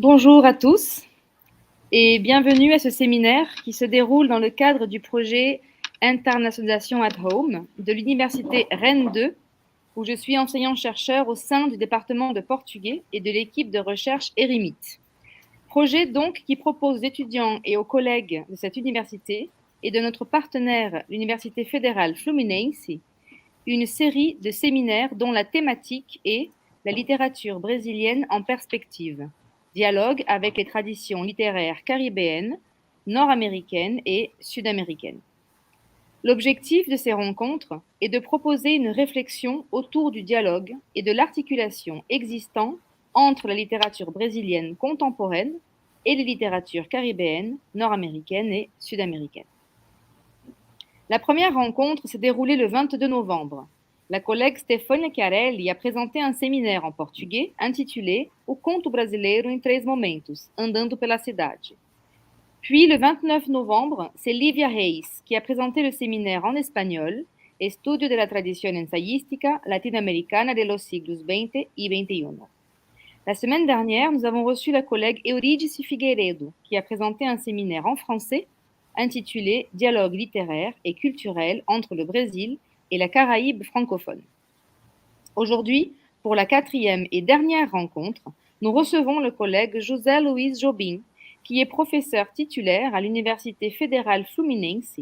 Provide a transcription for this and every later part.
Bonjour à tous et bienvenue à ce séminaire qui se déroule dans le cadre du projet Internationalisation at Home de l'Université Rennes 2, où je suis enseignant-chercheur au sein du département de portugais et de l'équipe de recherche ERIMIT. Projet donc qui propose aux étudiants et aux collègues de cette université et de notre partenaire, l'Université fédérale Fluminense, une série de séminaires dont la thématique est la littérature brésilienne en perspective, dialogue avec les traditions littéraires caribéennes, nord-américaines et sud-américaines. L'objectif de ces rencontres est de proposer une réflexion autour du dialogue et de l'articulation existant entre la littérature brésilienne contemporaine et les littératures caribéennes, nord-américaines et sud-américaines. La première rencontre s'est déroulée le 22 novembre. La collègue Stefania Chiarelli a présenté un séminaire en portugais intitulé O Conto Brasileiro em Três Momentos, Andando pela Cidade. Puis, le 29 novembre, c'est Lívia Reis qui a présenté le séminaire en espagnol, Estudio de la Tradición Ensayística Latinoamericana de los siglos XX y XXI. La semaine dernière, nous avons reçu la collègue Eurídice Figueiredo qui a présenté un séminaire en français intitulé Dialogue littéraire et culturel entre le Brésil et la Caraïbe francophone. Aujourd'hui, pour la quatrième et dernière rencontre, nous recevons le collègue José Luís Jobim, qui est professeur titulaire à l'Université fédérale Fluminense,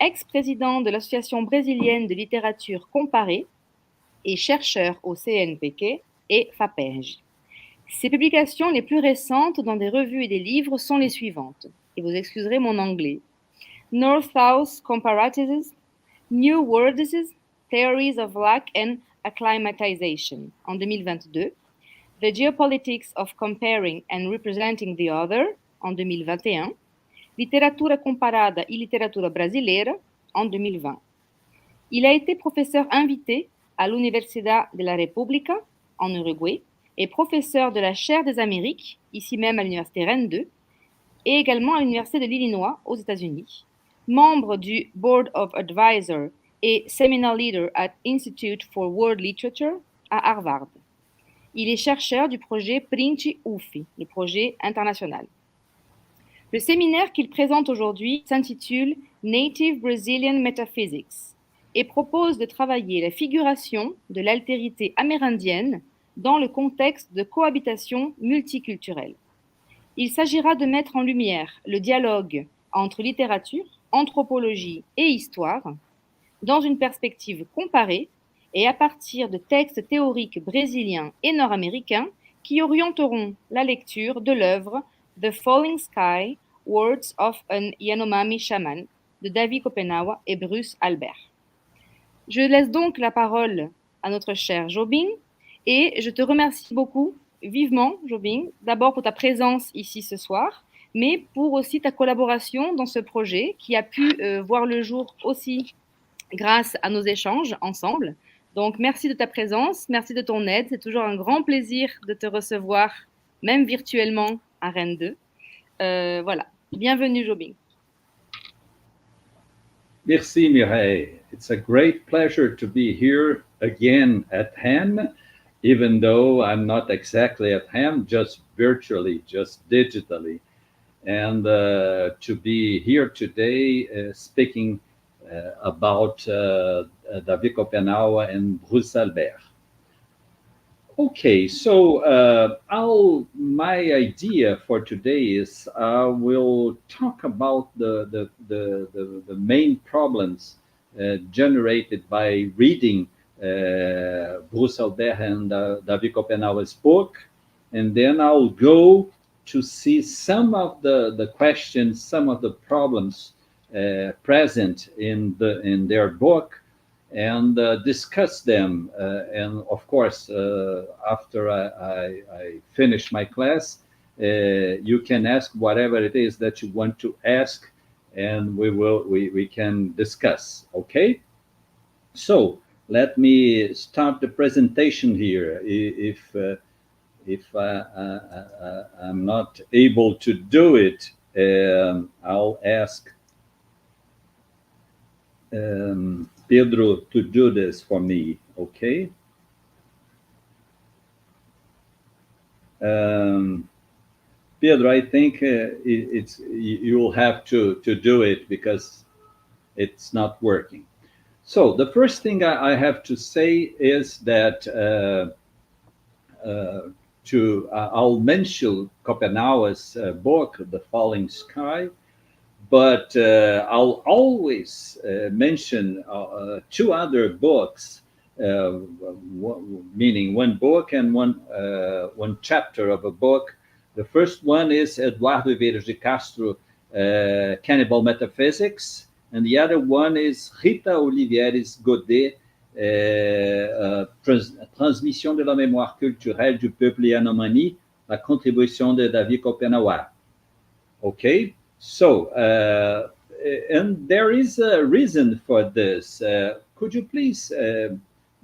ex-président de l'Association brésilienne de littérature comparée et chercheur au CNPq et FAPERJ. Ses publications les plus récentes dans des revues et des livres sont les suivantes, et vous excuserez mon anglais. North-South Comparatives, New Words, Theories of Lack and Acclimatization en 2022, The Geopolitics of Comparing and Representing the Other en 2021, Literatura Comparada e Literatura Brasileira en 2020. Il a été professeur invité à l'Universidad de la República en Uruguay et professeur de la chaire des Amériques, ici même à l'Université Rennes 2, et également à l'Université de l'Illinois aux États-Unis, membre du Board of Advisors et Seminar Leader at Institute for World Literature à Harvard. Il est chercheur du projet Print UFI, le projet international. Le séminaire qu'il présente aujourd'hui s'intitule Native Brazilian Metaphysics et propose de travailler la figuration de l'altérité amérindienne dans le contexte de cohabitation multiculturelle. Il s'agira de mettre en lumière le dialogue entre littérature, anthropologie et histoire dans une perspective comparée et à partir de textes théoriques brésiliens et nord-américains qui orienteront la lecture de l'œuvre The Falling Sky, Words of an Yanomami Shaman de David Kopenawa et Bruce Albert. Je laisse donc la parole à notre cher Jobim et je te remercie beaucoup, vivement, Jobim, d'abord pour ta présence ici ce soir, mais pour aussi ta collaboration dans ce projet qui a pu voir le jour aussi grâce à nos échanges ensemble. Donc, merci de ta présence, merci de ton aide. C'est toujours un grand plaisir de te recevoir, même virtuellement, à Rennes 2. Voilà. Bienvenue, Jobim. Merci, Mireille. It's a great pleasure to be here again at Rennes, even though I'm not exactly at Rennes, just virtually, just digitally. And to be here today speaking about David Kopenawa and Bruce Albert. Okay, so my idea for today is we'll talk about the main problems generated by reading Bruce Albert and David Kopenawa's book, and then I'll go to see some of the questions, some of the problems present in their book, and discuss them. And of course, after I finish my class, you can ask whatever it is that you want to ask, and we can discuss. Okay. So let me start the presentation here. If I'm not able to do it, I'll ask Pedro to do this for me, okay? Pedro, I think you will have to do it because it's not working. So the first thing I have to say is that I'll mention Schopenhauer's book, The Falling Sky, but I'll always mention two other books, meaning one book and one chapter of a book. The first one is Eduardo Vieira de Castro, Cannibal Metaphysics, and the other one is Rita Olivieres Godet, Transmission de la mémoire culturelle du peuple et anomanie, la contribution de David Schopenhauer. Okay, so and there is a reason for this. Could you please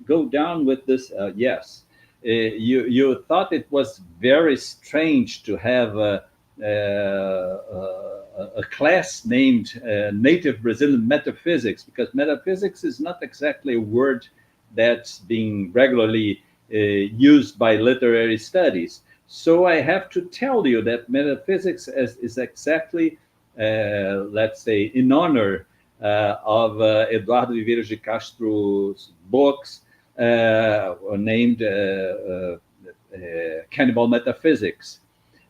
go down with this? Yes, you thought it was very strange to have a class named Native Brazilian Metaphysics, because metaphysics is not exactly a word that's being regularly used by literary studies. So I have to tell you that metaphysics is exactly, let's say, in honor of Eduardo Vieira de Castro's books named Cannibal Metaphysics.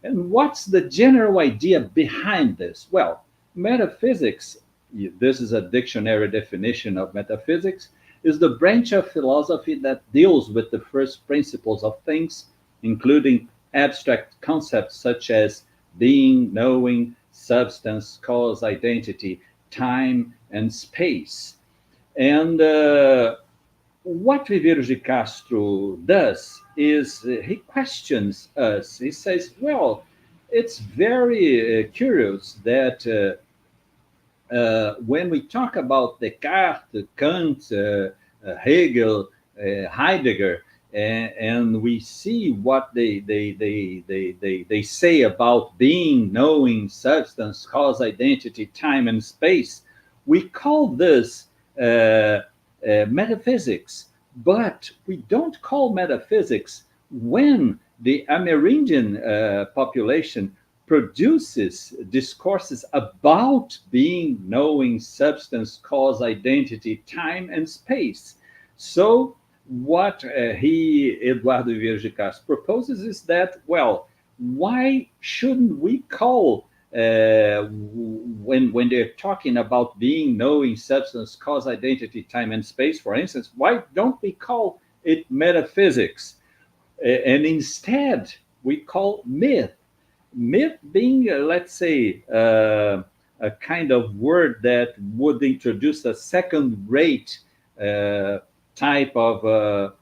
And what's the general idea behind this? Well, metaphysics, this is a dictionary definition of metaphysics, is the branch of philosophy that deals with the first principles of things, including abstract concepts such as being, knowing, substance, cause, identity, time, and space. And what Vieira de Castro does is he questions us. He says, well, it's very curious that when we talk about Descartes, Kant, Hegel, Heidegger, and we see what they say about being, knowing, substance, cause, identity, time, and space, we call this metaphysics, but we don't call metaphysics when the Amerindian population produces discourses about being, knowing, substance, cause, identity, time, and space. So what Eduardo Vieira de Castro proposes is that, well, why shouldn't we call when they're talking about being, knowing, substance, cause, identity, time, and space, for instance, why don't we call it metaphysics? And instead, we call myth. Myth being, let's say, a kind of word that would introduce a second-rate type of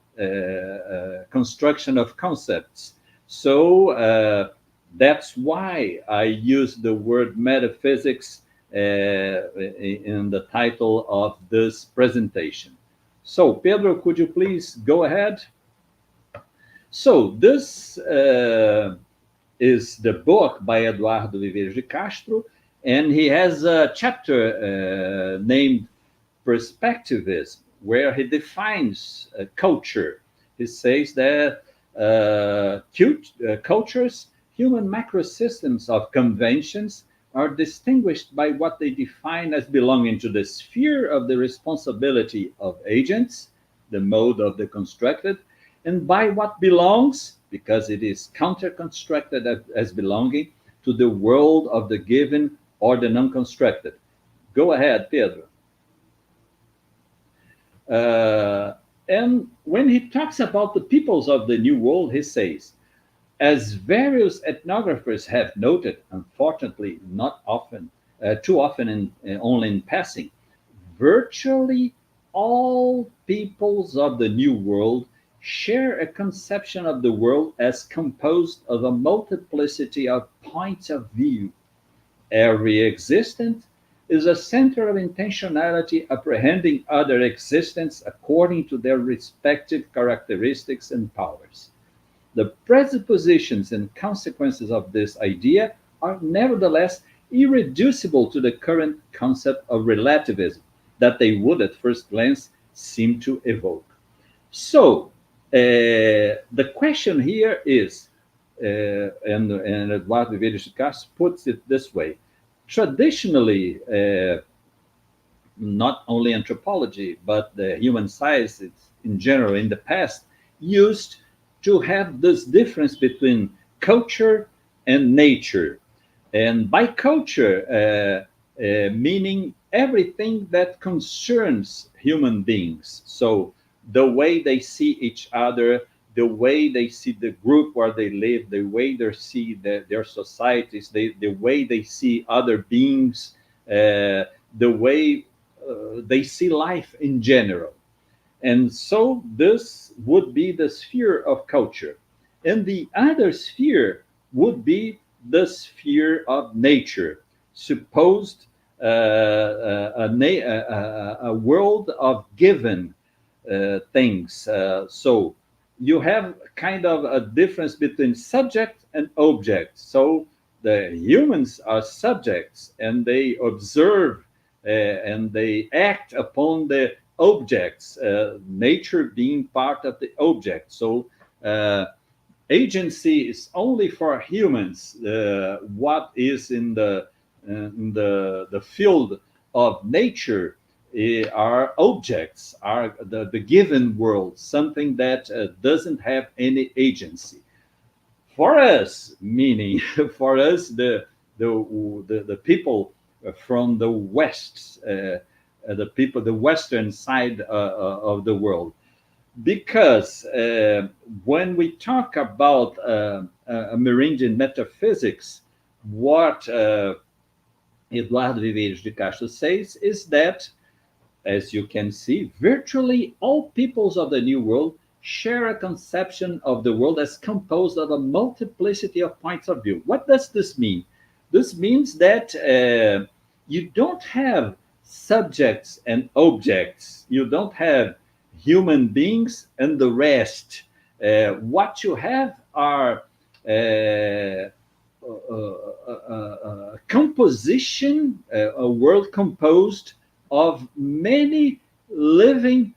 construction of concepts. So that's why I use the word metaphysics in the title of this presentation. So, Pedro, could you please go ahead? So, this is the book by Eduardo Vieira de Castro, and he has a chapter named Perspectivism, where he defines culture. He says that cultures, human macrosystems of conventions, are distinguished by what they define as belonging to the sphere of the responsibility of agents, the mode of the constructed, and by what belongs, because it is counter-constructed as belonging, to the world of the given or the non-constructed. Go ahead, Pedro. And when he talks about the peoples of the New World, he says, as various ethnographers have noted, unfortunately not often, too often only in passing, virtually all peoples of the New World share a conception of the world as composed of a multiplicity of points of view. Every existence is a center of intentionality apprehending other existence according to their respective characteristics and powers. The presuppositions and consequences of this idea are nevertheless irreducible to the current concept of relativism that they would at first glance seem to evoke. So, the question here is, and Eduardo Vieira de Castro puts it this way. Traditionally, not only anthropology, but the human sciences in general in the past used to have this difference between culture and nature. And by culture, meaning everything that concerns human beings. So the way they see each other, the way they see the group where they live, the way they see their societies, the way they see other beings, the way they see life in general. And so this would be the sphere of culture. And the other sphere would be the sphere of nature, supposed a world of given things. So you have kind of a difference between subject and object. So the humans are subjects and they observe and they act upon the objects, nature being part of the object. So agency is only for humans. What is in the field of nature are objects, are the given world, something that doesn't have any agency. For us, meaning for us, the people from the West, the Western side of the world, because when we talk about Amerindian metaphysics, what Eduardo Viveiros de Castro says is that, as you can see, virtually all peoples of the New World share a conception of the world as composed of a multiplicity of points of view. What does this mean? This means that you don't have subjects and objects. You don't have human beings and the rest. What you have are composition, a world composed of many living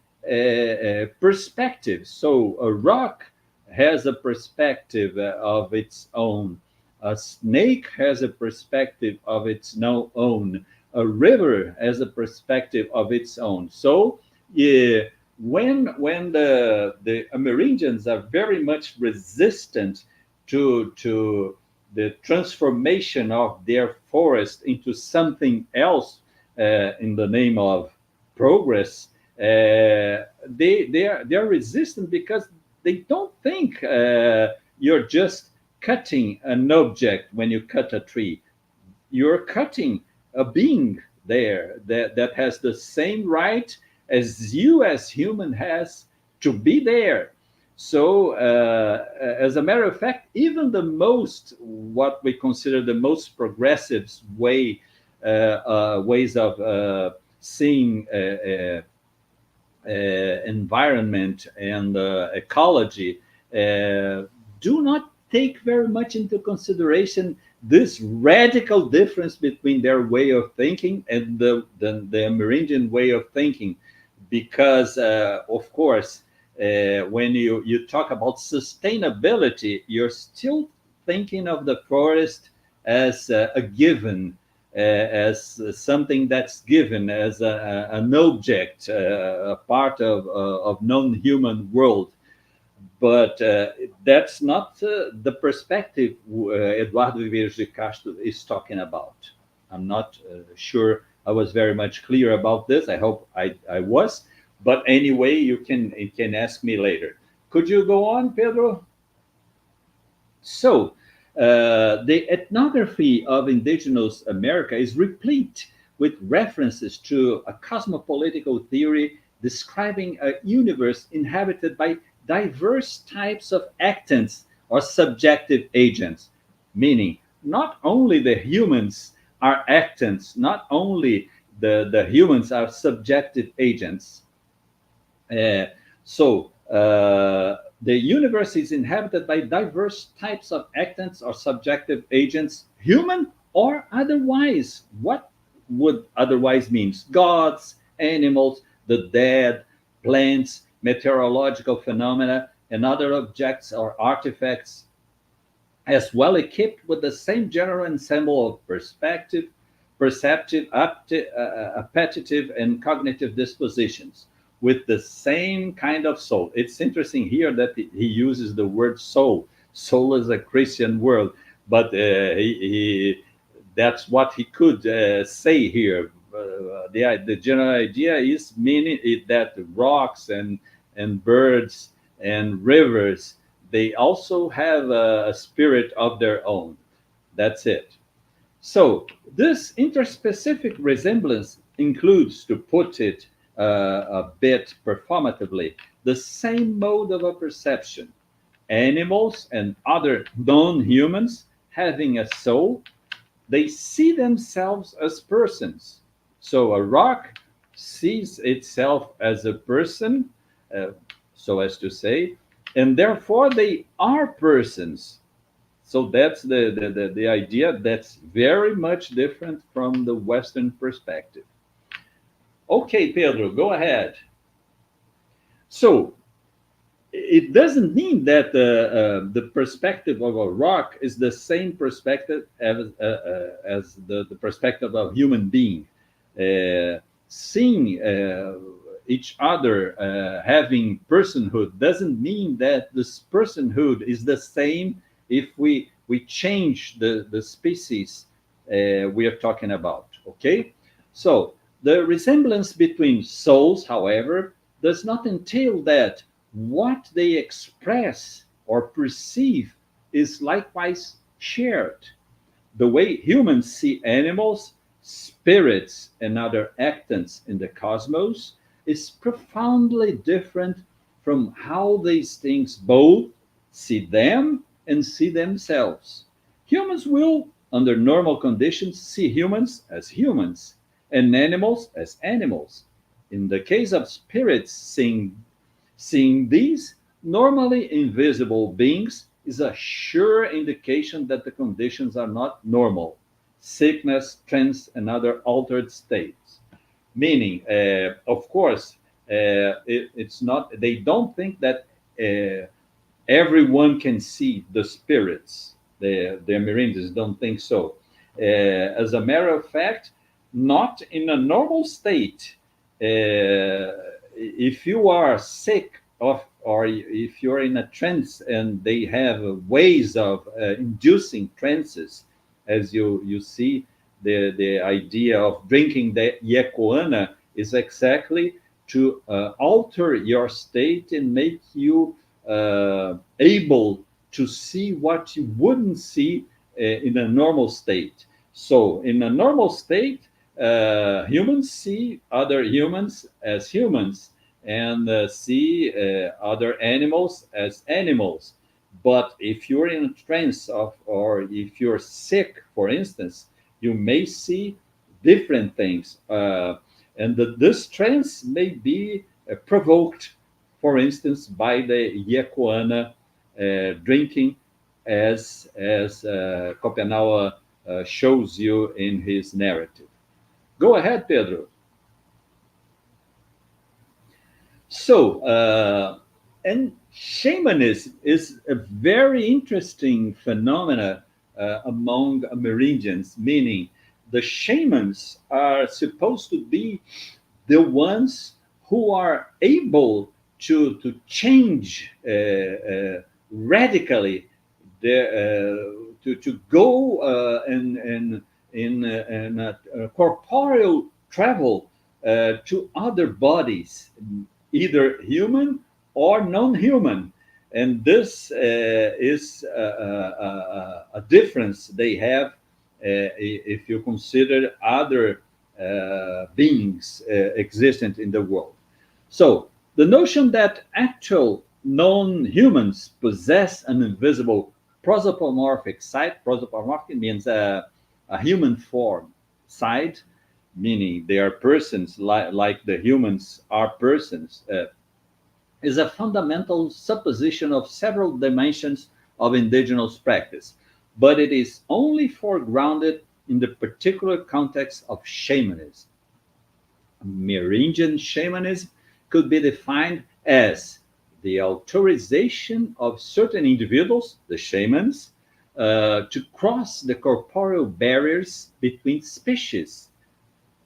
perspectives. So a rock has a perspective of its own. A snake has a perspective of its own. A river has a perspective of its own. So when the Amerindians are very much resistant to the transformation of their forest into something else in the name of progress, they are resistant because they don't think you're just cutting an object when you cut a tree. You're cutting a being there that has the same right as you as human has to be there. So as a matter of fact, even the most, what we consider the most progressive ways of seeing environment and ecology do not take very much into consideration this radical difference between their way of thinking and the Amerindian way of thinking. Because, of course, when you talk about sustainability, you're still thinking of the forest as a given, as something that's given, as an object, a part of non-human world. But that's not the perspective Eduardo Viveiros de Castro is talking about. I'm not sure I was very much clear about this. I hope I was. But anyway, you can ask me later. Could you go on, Pedro? So, the ethnography of indigenous America is replete with references to a cosmopolitical theory describing a universe inhabited by diverse types of actants or subjective agents, meaning not only the humans are actants, not only the humans are subjective agents. The universe is inhabited by diverse types of actants or subjective agents, human or otherwise. What would otherwise means? Gods, animals, the dead, plants, meteorological phenomena, and other objects or artifacts as well equipped with the same general ensemble of perceptive, appetitive, and cognitive dispositions, with the same kind of soul. It's interesting here that he uses the word soul. Soul is a Christian word, but that's what he could say here. The general idea is meaning that rocks and birds and rivers, they also have a spirit of their own. That's it. So this interspecific resemblance includes, to put it a bit performatively, the same mode of a perception. Animals and other non-humans having a soul, they see themselves as persons. So a rock sees itself as a person, uh, so as to say, and therefore they are persons. So that's the idea that's very much different from the Western perspective. Okay, Pedro, go ahead. So it doesn't mean that the perspective of a rock is the same perspective as the perspective of a human being. Seeing each other having personhood doesn't mean that this personhood is the same if we change the species we are talking about. Okay, so the resemblance between souls, however, does not entail that what they express or perceive is likewise shared. The way humans see animals, spirits, and other actants in the cosmos is profoundly different from how these things both see them and see themselves. Humans will, under normal conditions, see humans as humans and animals as animals. In the case of spirits seeing these normally invisible beings is a sure indication that the conditions are not normal: sickness, trance, and other altered states. Meaning, of course, it's not, they don't think that everyone can see the spirits. The Amerindians don't think so. As a matter of fact, not in a normal state. If you are sick of, or if you're in a trance and they have ways of inducing trances, as you see, the idea of drinking the yekoana is exactly to alter your state and make you able to see what you wouldn't see in a normal state. So in a normal state, humans see other humans as humans, and see other animals as animals. But if you're in a trance of, or if you're sick, for instance, you may see different things, and this trance may be provoked, for instance, by the Yekoana drinking, as Copenhagen shows you in his narrative. Go ahead, Pedro. So, and shamanism is a very interesting phenomena among Amerindians, meaning the shamans are supposed to be the ones who are able to change radically, to go in a corporeal travel to other bodies, either human or non-human. And this is a difference they have if you consider other beings existent in the world. So the notion that actual non-humans possess an invisible prosopomorphic side — prosopomorphic means a human form side, meaning they are persons like the humans are persons, is a fundamental supposition of several dimensions of indigenous practice, but it is only foregrounded in the particular context of shamanism. Amerindian shamanism could be defined as the authorization of certain individuals, the shamans, to cross the corporeal barriers between species,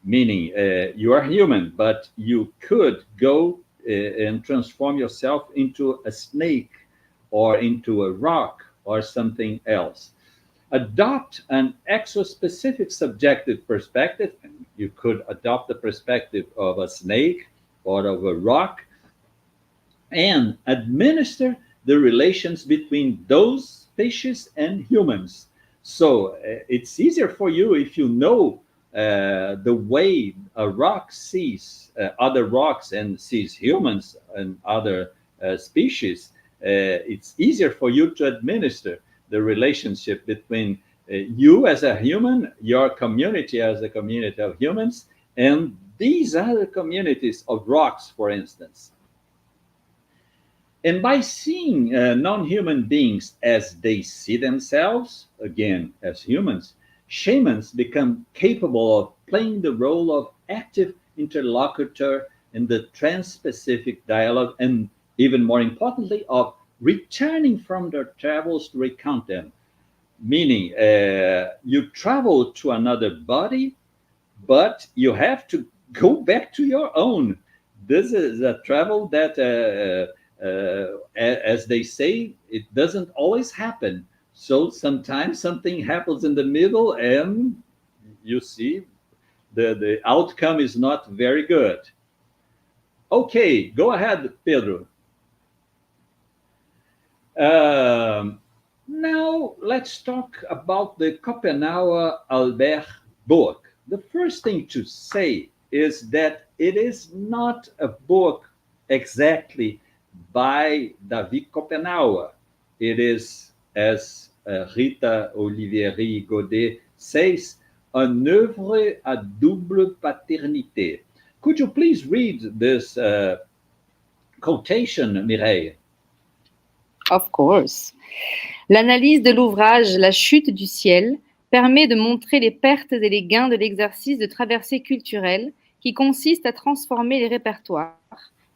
meaning you are human, but you could go and transform yourself into a snake or into a rock or something else. Adopt an exospecific subjective perspective. You could adopt the perspective of a snake or of a rock and administer the relations between those species and humans. So it's easier for you if you know the way a rock sees other rocks and sees humans and other species. It's easier for you to administer the relationship between you as a human, your community as a community of humans, and these other communities of rocks, for instance. And by seeing non-human beings as they see themselves, again, as humans, shamans become capable of playing the role of active interlocutor in the trans-Pacific dialogue, and even more importantly, of returning from their travels to recount them. Meaning, you travel to another body, but you have to go back to your own. This is a travel that as they say, it doesn't always happen. So sometimes something happens in the middle and you see the outcome is not very good. Okay, go ahead, Pedro. Now let's talk about the Schopenhauer Albert book. The first thing to say is that it is not a book exactly by David Schopenhauer. It is, as Rita Olivieri Godet says, un œuvre à double paternité. Could you please read this quotation, Mireille? Of course. L'analyse de l'ouvrage La chute du ciel permet de montrer les pertes et les gains de l'exercice de traversée culturelle qui consiste à transformer les répertoires,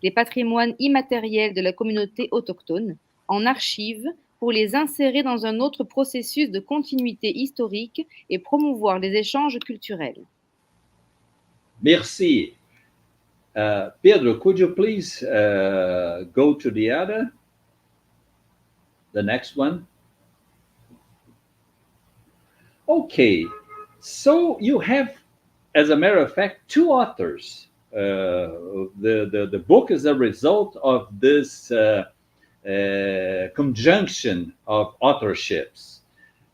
les patrimoines immatériels de la communauté autochtone, en archives pour les insérer dans un autre processus de continuité historique et promouvoir les échanges culturels. Merci. Pedro, could you please go to the next one? Okay, so you have, as a matter of fact, two authors. The book is a result of this conjunction of authorships.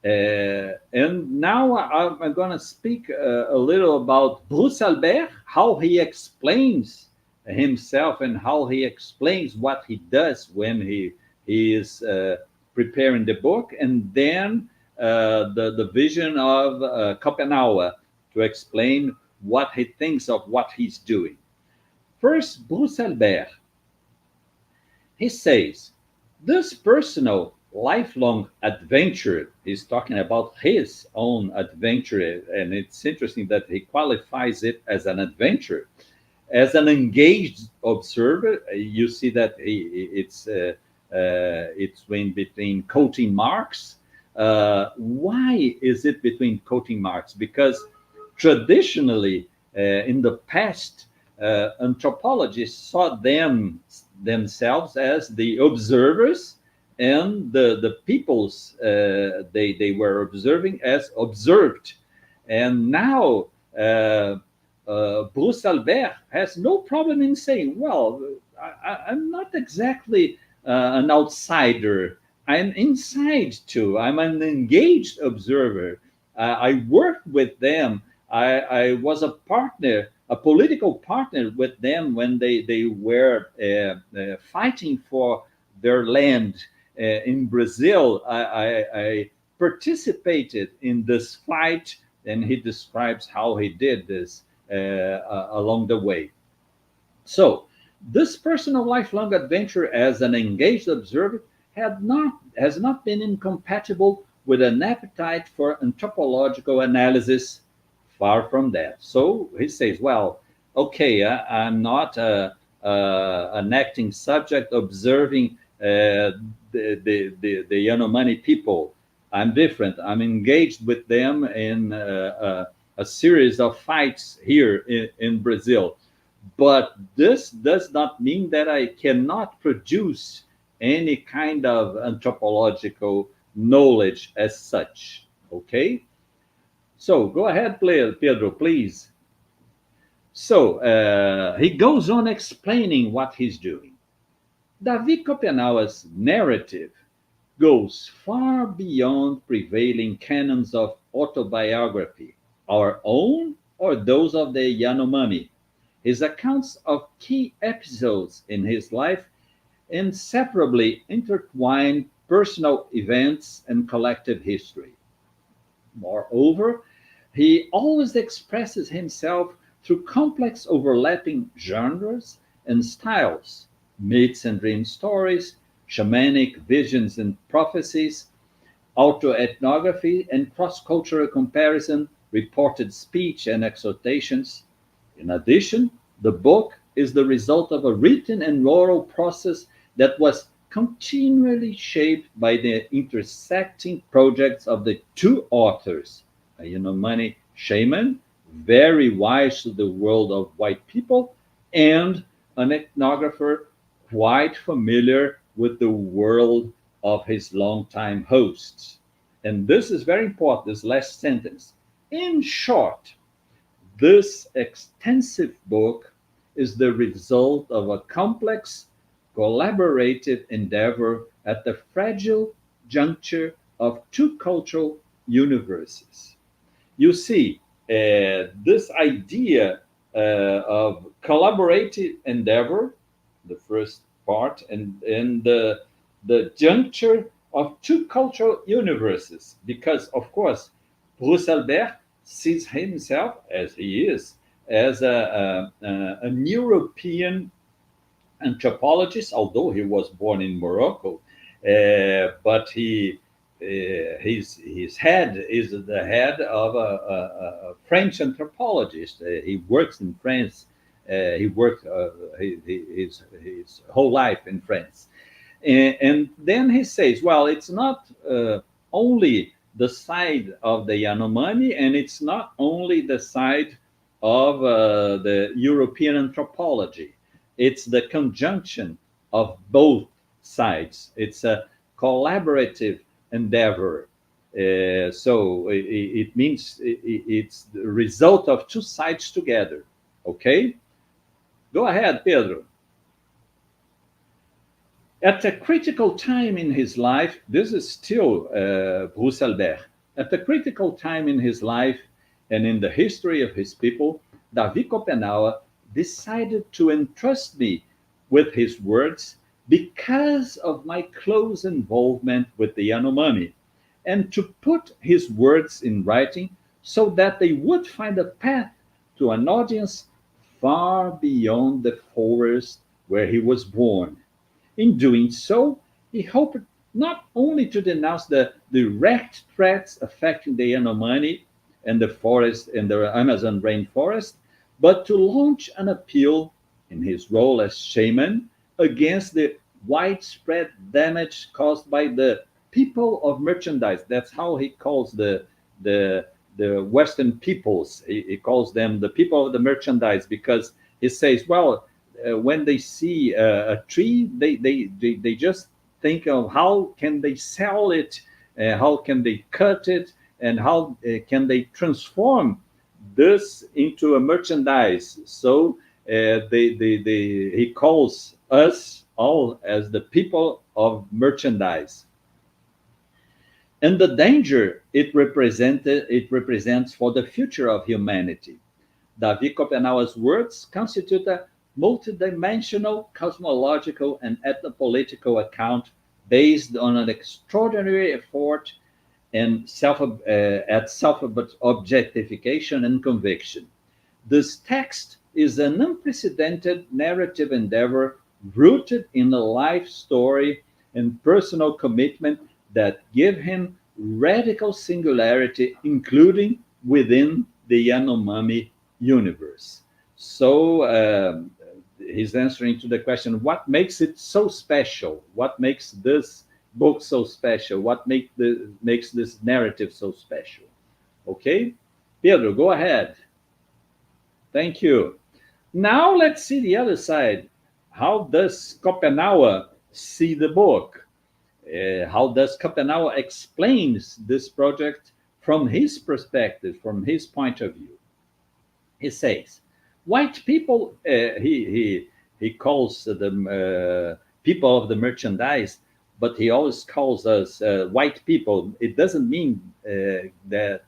And now I'm going to speak a little about Bruce Albert, how he explains himself and how he explains what he does when he is preparing the book, and then the vision of Schopenhauer to explain what he thinks of what he's doing. First, Bruce Albert. He says, this personal lifelong adventure, he's talking about his own adventure, and it's interesting that he qualifies it as an adventure. As an engaged observer, you see that it's in between quoting marks. Why is it between quoting marks? Because traditionally, in the past, anthropologists saw themselves as the observers, and the peoples they were observing as observed. And now Bruce Albert has no problem in saying, well, I'm not exactly an outsider. I'm inside too. I'm an engaged observer. I worked with them. I was a partner, a political partner with them when they were fighting for their land in Brazil. I participated in this fight, and he describes how he did this along the way. So this personal lifelong adventure as an engaged observer has not been incompatible with an appetite for anthropological analysis. Far from that. So he says, well, okay, I'm not an acting subject observing the Yanomami people. I'm different. I'm engaged with them in a series of fights here in Brazil. But this does not mean that I cannot produce any kind of anthropological knowledge as such. Okay? So go ahead, Pedro, please. So he goes on explaining what he's doing. David Copenauer's narrative goes far beyond prevailing canons of autobiography, our own or those of the Yanomami. His accounts of key episodes in his life inseparably intertwine personal events and collective history. Moreover, he always expresses himself through complex overlapping genres and styles, myths and dream stories, shamanic visions and prophecies, autoethnography, and cross-cultural comparison, reported speech and exhortations. In addition, the book is the result of a written and oral process that was continually shaped by the intersecting projects of the two authors, a Yanomami shaman, very wise to the world of white people, and an ethnographer quite familiar with the world of his longtime hosts. And this is very important, this last sentence. In short, this extensive book is the result of a complex, collaborative endeavor at the fragile juncture of two cultural universes. You see, this idea of collaborative endeavor, the first part, and the juncture of two cultural universes, because, of course, Bruce Albert sees himself, as he is, as an European anthropologist, although he was born in Morocco, but his head is the head of a French anthropologist. He works in France. He worked his whole life in France. And then he says, well, it's not only the side of the Yanomami, and it's not only the side of the European anthropology. It's the conjunction of both sides. It's a collaborative endeavor. So it means it's the result of two sides together. Okay? Go ahead, Pedro. At a critical time in his life, this is still Bruce Albert. At a critical time in his life and in the history of his people, David Copenauer decided to entrust me with his words because of my close involvement with the Yanomami, and to put his words in writing so that they would find a path to an audience far beyond the forest where he was born. In doing so, he hoped not only to denounce the direct threats affecting the Yanomami and the forest and the Amazon rainforest, but to launch an appeal in his role as shaman against the widespread damage caused by the people of merchandise. That's how he calls the Western peoples. He calls them the people of the merchandise, because he says, well, when they see a tree, they just think of how can they sell it, how can they cut it, and how can they transform this into a merchandise. So he calls us all as the people of merchandise. And the danger it represents for the future of humanity. David Copenauer's words constitute a multidimensional cosmological and ethnopolitical account based on an extraordinary effort and self-objectification and conviction. This text is an unprecedented narrative endeavor rooted in a life story and personal commitment that give him radical singularity, including within the Yanomami universe. So he's answering to the question, what makes it so special? What makes this book so special? What makes this narrative so special? Okay, Pedro, go ahead. Thank you. Now let's see the other side. How does Schopenhauer see the book? How does Schopenhauer explains this project from his perspective, from his point of view? He says, white people, he calls them people of the merchandise, but he always calls us white people. It doesn't mean that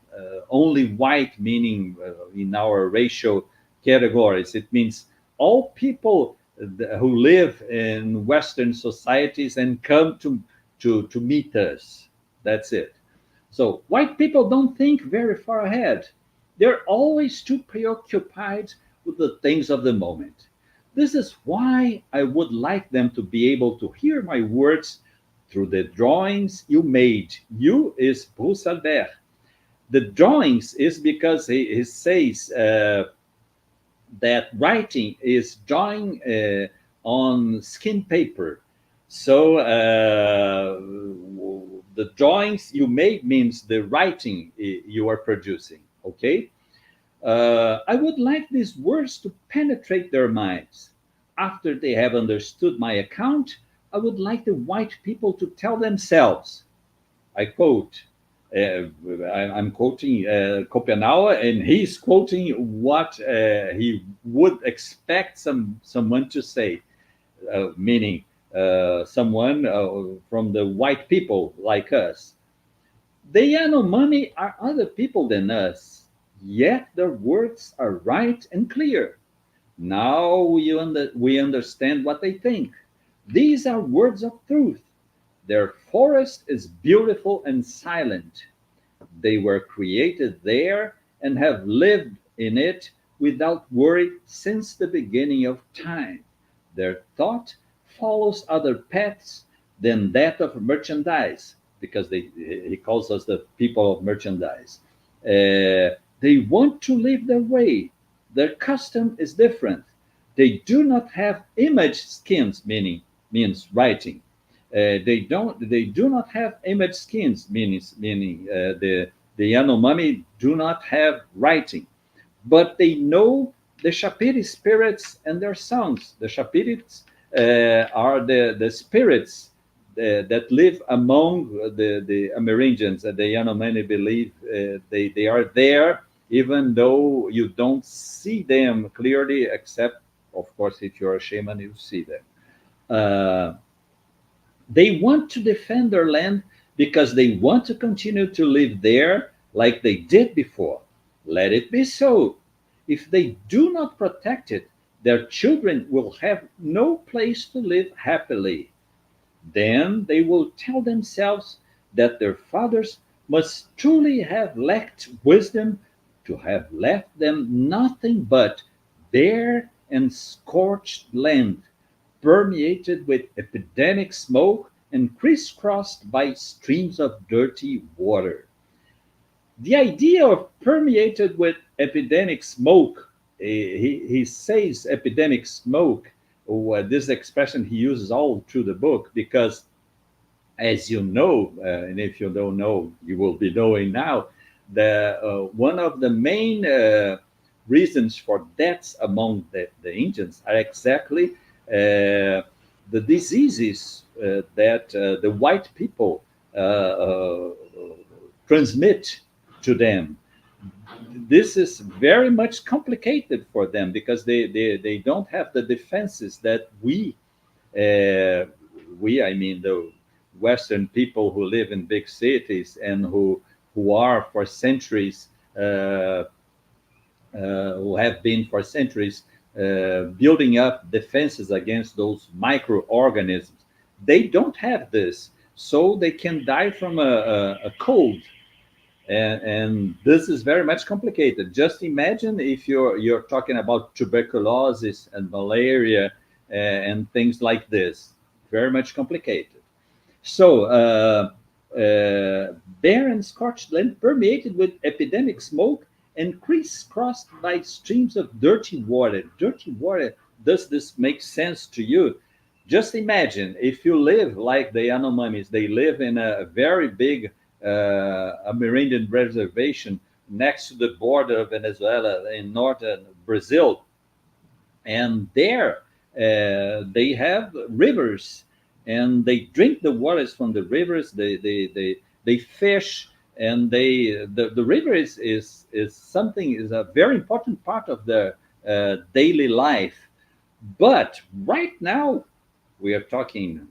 only white, meaning in our racial categories. It means all people who live in Western societies and come to meet us. That's it. So white people don't think very far ahead. They're always too preoccupied with the things of the moment. This is why I would like them to be able to hear my words through the drawings you made. You is Bruce Albert. The drawings is because he says that writing is drawing on skin paper. So the drawings you made means the writing you are producing. Okay. I would like these words to penetrate their minds. After they have understood my account, I would like the white people to tell themselves. I quote, I'm quoting Schopenhauer, and he's quoting what he would expect someone to say, meaning someone from the white people like us. The Yanomami are other people than us, yet their words are right and clear. Now we understand what they think. These are words of truth. Their forest is beautiful and silent. They were created there and have lived in it without worry since the beginning of time. Their thought follows other paths than that of merchandise, because he calls us the people of merchandise. They want to live their way. Their custom is different. They do not have image skins, means writing. They do not have image skins, meaning the Yanomami do not have writing, but they know the Shapiri spirits and their songs. The Shapirites are the spirits that live among the Amerindians. The Yanomami believe they are there, even though you don't see them clearly, except, of course, if you're a shaman, you see them. They want to defend their land because they want to continue to live there like they did before. Let it be so. If they do not protect it, their children will have no place to live happily. Then they will tell themselves that their fathers must truly have lacked wisdom to have left them nothing but bare and scorched land, permeated with epidemic smoke and crisscrossed by streams of dirty water. The idea of permeated with epidemic smoke, he says epidemic smoke, this expression he uses all through the book, because as you know, and if you don't know, you will be knowing now, one of the main reasons for deaths among the Indians are exactly the diseases that the white people transmit to them. This is very much complicated for them because they don't have the defenses that I mean the Western people who live in big cities and who are for centuries who have been for centuries building up defenses against those microorganisms. They don't have this, so they can die from a cold, and this is very much complicated. Just imagine if you're talking about tuberculosis and malaria and things like this. Very much complicated. So barren scorched land permeated with epidemic smoke and crisscrossed by streams of dirty water. Dirty water, does this make sense to you? Just imagine if you live like the Yanomamis, they live in a very big Amerindian reservation next to the border of Venezuela in northern Brazil. And there they have rivers and they drink the waters from the rivers. They fish, and the river is something, is a very important part of their daily life. But right now we are talking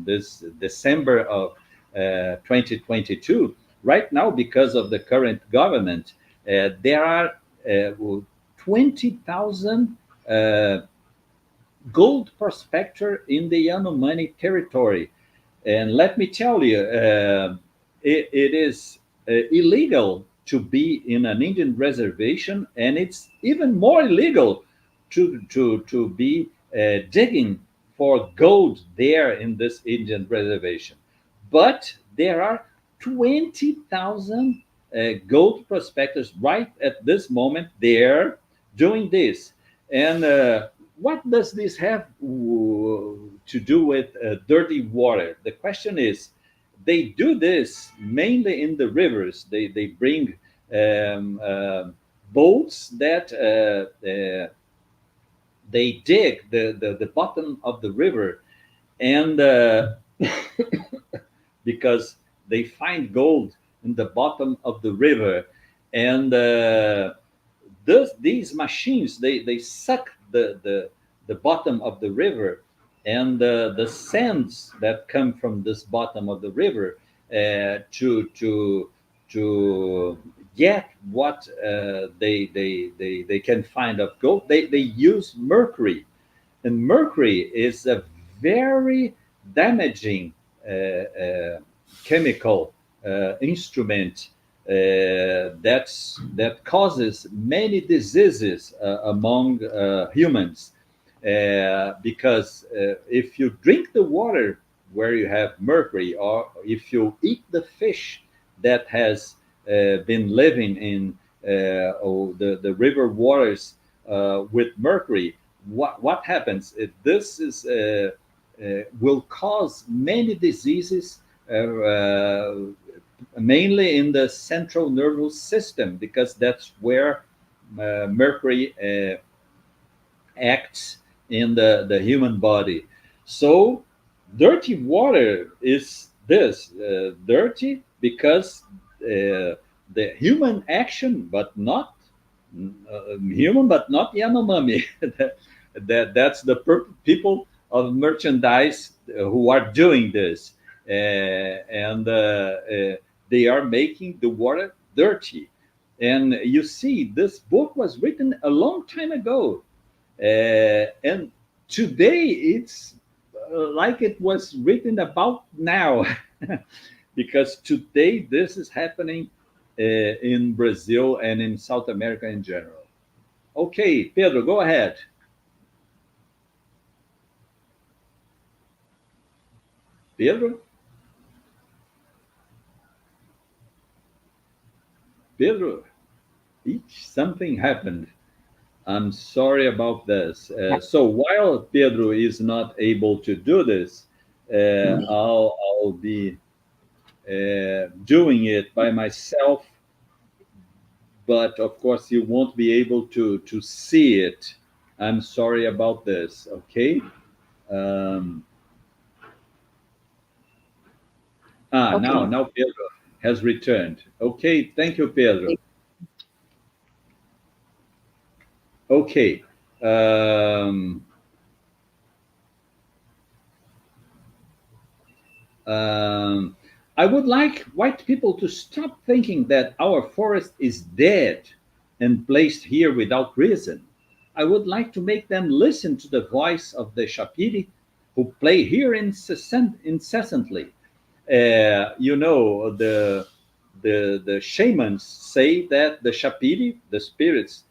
this December of 2022. Right now, because of the current government, there are 20,000 gold prospector in the Yanomami territory. And let me tell you, it is illegal to be in an Indian reservation, and it's even more illegal to be digging for gold there in this Indian reservation. But there are 20,000 gold prospectors right at this moment there doing this. And what does this have to do with dirty water? The question is, they do this mainly in the rivers. They bring boats that they dig the bottom of the river, and because they find gold in the bottom of the river, and these machines, they suck the bottom of the river, and the sands that come from this bottom of the river to get what they can find of gold. They use mercury, and mercury is a very damaging chemical instrument that causes many diseases among humans, because if you drink the water where you have mercury, or if you eat the fish that has been living in the river waters with mercury, what happens? This is will cause many diseases, mainly in the central nervous system, because that's where mercury acts in the human body. So dirty water is this dirty because the human action, but not human, but not Yanomami. That's the people of merchandise who are doing this, and they are making the water dirty. And you see, this book was written a long time ago, and today it's like it was written about now, because today this is happening in Brazil and in South America in general. Okay, Pedro, go ahead. Pedro? Pedro, something happened. I'm sorry about this. So while Pedro is not able to do this, I'll be doing it by myself. But of course, you won't be able to see it. I'm sorry about this. Okay. Um, Okay. Now Pedro has returned. Okay, thank you, Pedro. Okay. Um, um, I would like white people to stop thinking that our forest is dead and placed here without reason. I would like to make them listen to the voice of the Shapiri, who play here incessantly. You know, the shamans say that the Shapiri, the spirits,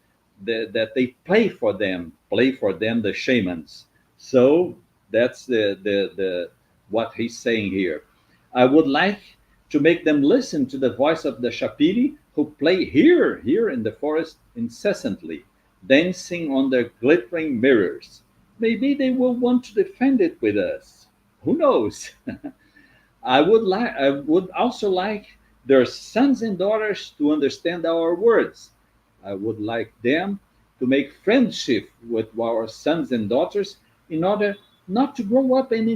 that they play for them, the shamans. So that's the what he's saying here. I would like to make them listen to the voice of the Shapiri, who play here in the forest incessantly, dancing on their glittering mirrors. maybe they will want to defend it with us. Who knows? I would also like their sons and daughters to understand our words. I would like them to make friendship with our sons and daughters in order not to grow up in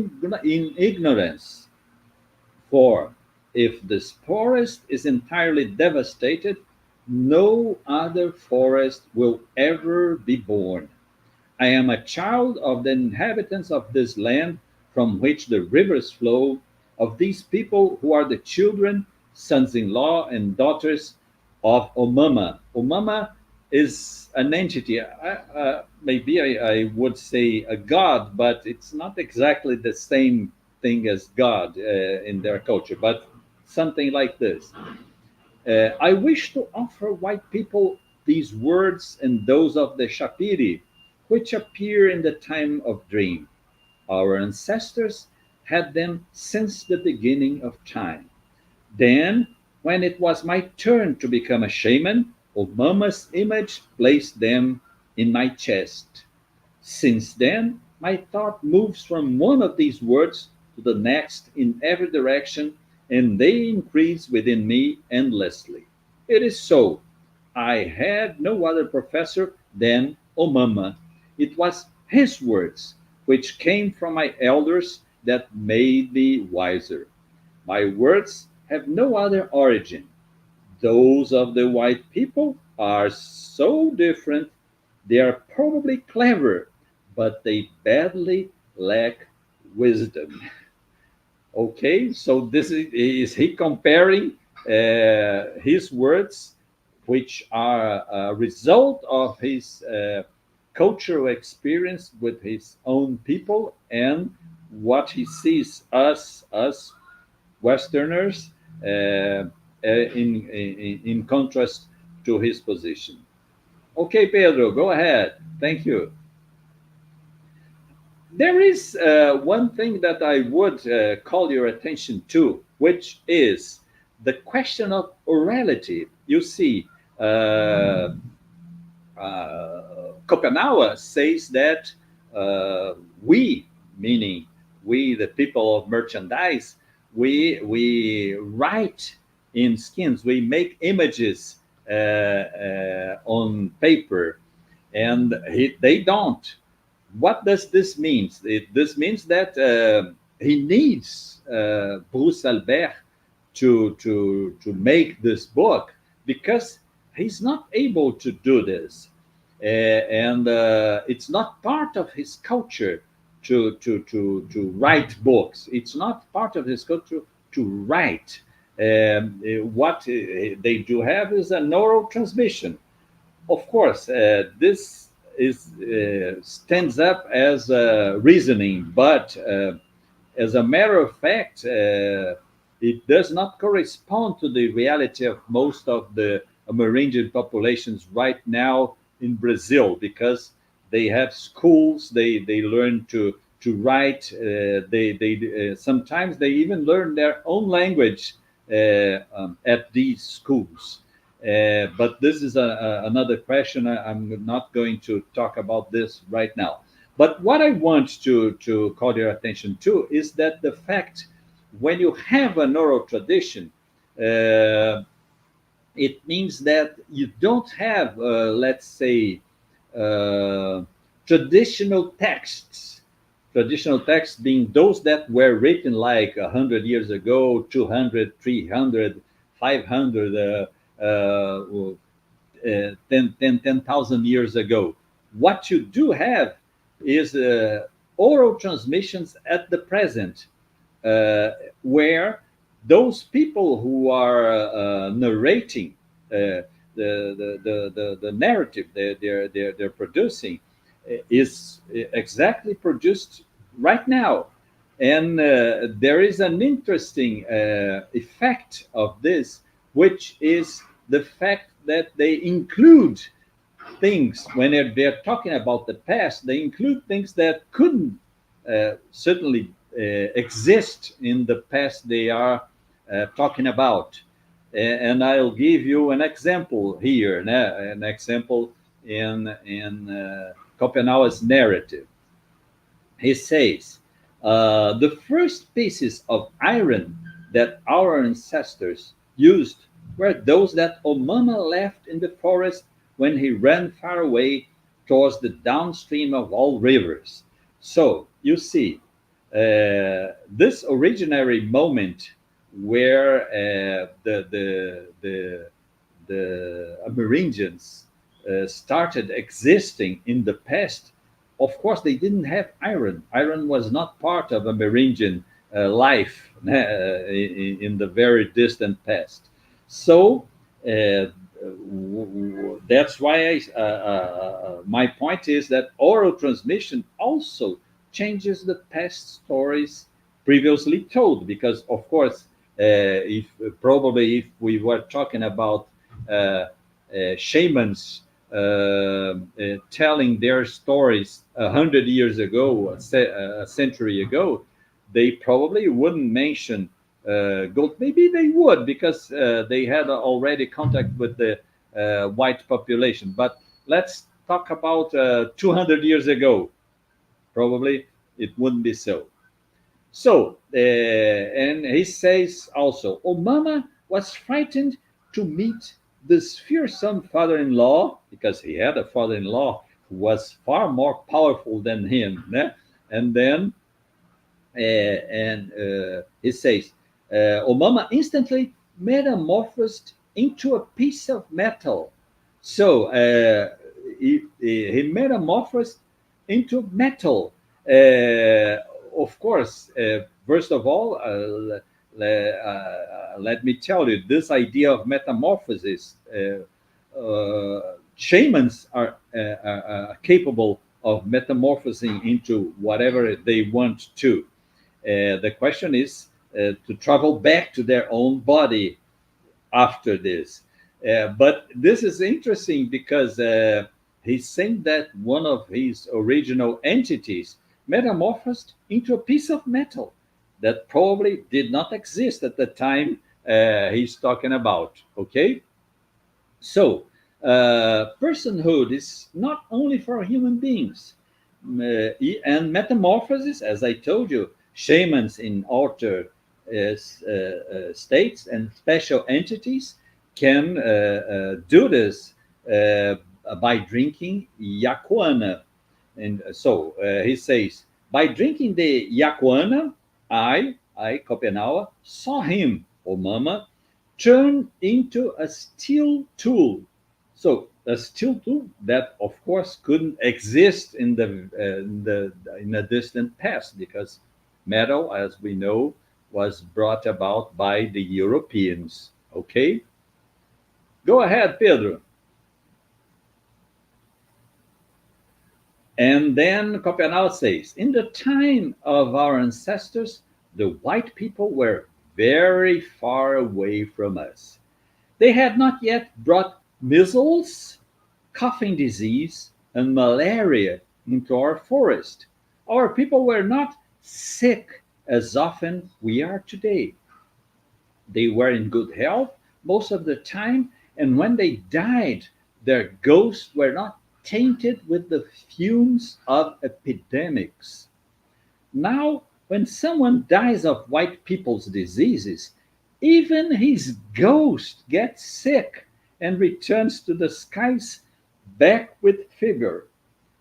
ignorance. For if this forest is entirely devastated, no other forest will ever be born. I am a child of the inhabitants of this land from which the rivers flow, of these people who are the children, sons in law, and daughters of Omama. Omama is an entity. Maybe I would say a god, but it's not exactly the same thing as God in their culture, but something like this. I wish to offer white people these words and those of the Shapiri, which appear in the time of dream. Our ancestors had them since the beginning of time. Then, when it was my turn to become a shaman, Omama's image placed them in my chest. Since then, my thought moves from one of these words to the next in every direction, and they increase within me endlessly. It is so. I had no other professor than Omama. It was his words, which came from my elders, that made me wiser. My words have no other origin. Those of the white people are so different. They are probably clever, but they badly lack wisdom. Okay, so this is he comparing his words, which are a result of his cultural experience with his own people, and what he sees us Westerners in contrast to his position. Okay, Pedro, go ahead. Thank you. There is one thing that I would call your attention to, which is the question of orality. You see, Kopenawa says that we, meaning we, the people of merchandise, we write in skins, we make images on paper, and they don't. What does this mean? This means that he needs Bruce Albert to make this book, because he's not able to do this. And it's not part of his culture to write books. It's not part of his culture to write. What they do have is an oral transmission. Of course, this is stands up as reasoning, but as a matter of fact, it does not correspond to the reality of most of the Amerindian populations right now in Brazil, because they have schools, they learn to write, they sometimes they even learn their own language at these schools. But this is another question. I'm not going to talk about this right now. But what I want to call your attention to is that the fact, when you have an oral tradition, it means that you don't have, let's say, uh, traditional texts. Traditional texts being those that were written like 100 years ago, 200, 300, 500, 10,000 years ago. What you do have is oral transmissions at the present, where those people who are narrating the narrative they're producing is exactly produced right now. And there is an interesting effect of this, which is the fact that they include things, when they're talking about the past, they include things that couldn't certainly exist in the past they are talking about. And I'll give you an example here, an example in Kopenhauer's narrative. He says, the first pieces of iron that our ancestors used were those that Omama left in the forest when he ran far away towards the downstream of all rivers. So you see, this originary moment where the Amerindians started existing in the past, of course, they didn't have iron. Iron was not part of Amerindian life in the very distant past. So that's why my point is that oral transmission also changes the past stories previously told, because of course, if probably if we were talking about shamans telling their stories 100 years ago, a century ago, they probably wouldn't mention gold. Maybe they would, because they had already contact with the white population. But let's talk about 200 years ago. Probably it wouldn't be so. So, and he says also, Omama was frightened to meet this fearsome father in law, because he had a father in law who was far more powerful than him. Né? And then, he says, Omama instantly metamorphosed into a piece of metal. So, he metamorphosed into metal. Of course, first of all, let me tell you, this idea of metamorphosis, shamans are capable of metamorphosing into whatever they want to. The question is to travel back to their own body after this. But this is interesting because he's saying that one of his original entities metamorphosed into a piece of metal that probably did not exist at the time he's talking about. Okay? So, personhood is not only for human beings. And metamorphosis, as I told you, shamans in altered states and special entities can do this by drinking yakuana. And so he says, by drinking the yakuana, Copenhagen, saw him, or Mama, turn into a steel tool. So a steel tool that, of course, couldn't exist in a distant past, because metal, as we know, was brought about by the Europeans. Okay, go ahead, Pedro. And then Copenhagen says, in the time of our ancestors, the white people were very far away from us. They had not yet brought measles, coughing disease, and malaria into our forest. Our people were not sick as often we are today. They were in good health most of the time, and when they died, their ghosts were not tainted with the fumes of epidemics. Now, when someone dies of white people's diseases, even his ghost gets sick and returns to the skies back with fever.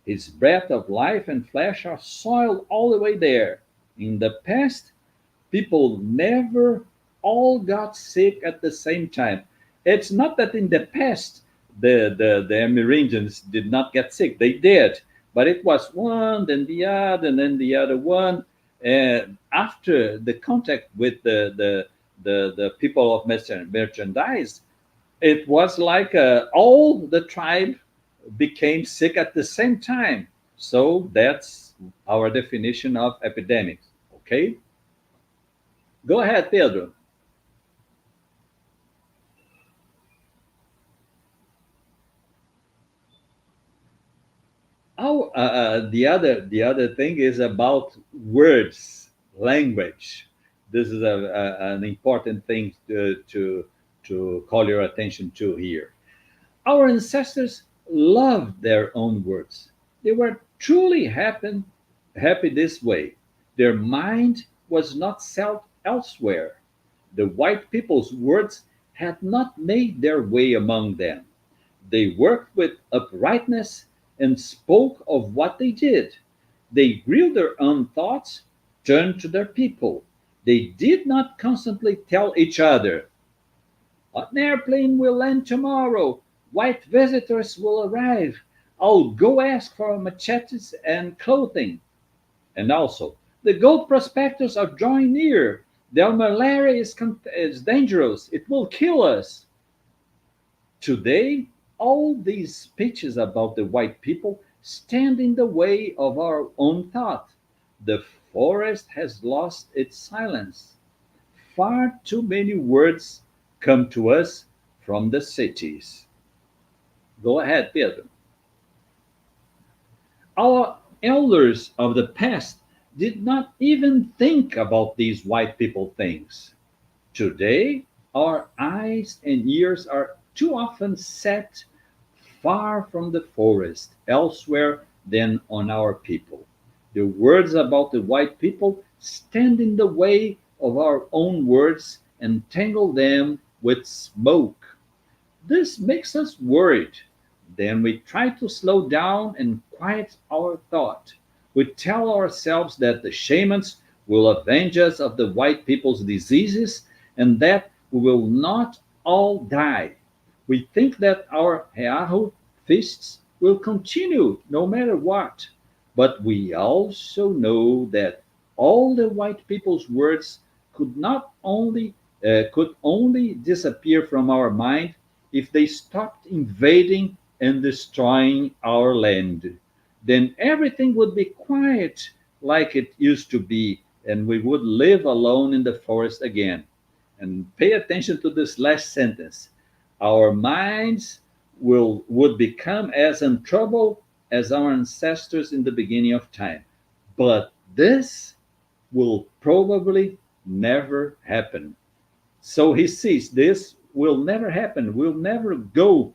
His breath of life and flesh are soiled all the way there. In the past, people never all got sick at the same time. It's not that in the past the Amerindians did not get sick. They did, but it was one, then the other, and then the other one. And after the contact with the people of merchandise, it was like all the tribe became sick at the same time. So that's our definition of epidemics. Okay, go ahead, Pedro. Oh, the other thing is about words, language. This is an important thing to call your attention to here. Our ancestors loved their own words. They were truly happy this way. Their mind was not set elsewhere. The white people's words had not made their way among them. They worked with uprightness and spoke of what they did. They grew their own thoughts, turned to their people. They did not constantly tell each other, an airplane will land tomorrow. White visitors will arrive. I'll go ask for machetes and clothing. And also, the gold prospectors are drawing near. Their malaria is dangerous. It will kill us. Today, all these speeches about the white people stand in the way of our own thought. The forest has lost its silence. Far too many words come to us from the cities. Go ahead, Pedro. Our elders of the past did not even think about these white people things. Today, our eyes and ears are too often set far from the forest, elsewhere than on our people. The words about the white people stand in the way of our own words and tangle them with smoke. This makes us worried. Then we try to slow down and quiet our thought. We tell ourselves that the shamans will avenge us of the white people's diseases and that we will not all die. We think that our Heahu feasts will continue no matter what. But we also know that all the white people's words could only disappear from our mind if they stopped invading and destroying our land. Then everything would be quiet like it used to be, and we would live alone in the forest again. And pay attention to this last sentence. Our minds would become as in trouble as our ancestors in the beginning of time. But this will probably never happen. So he sees this will never happen. We'll never go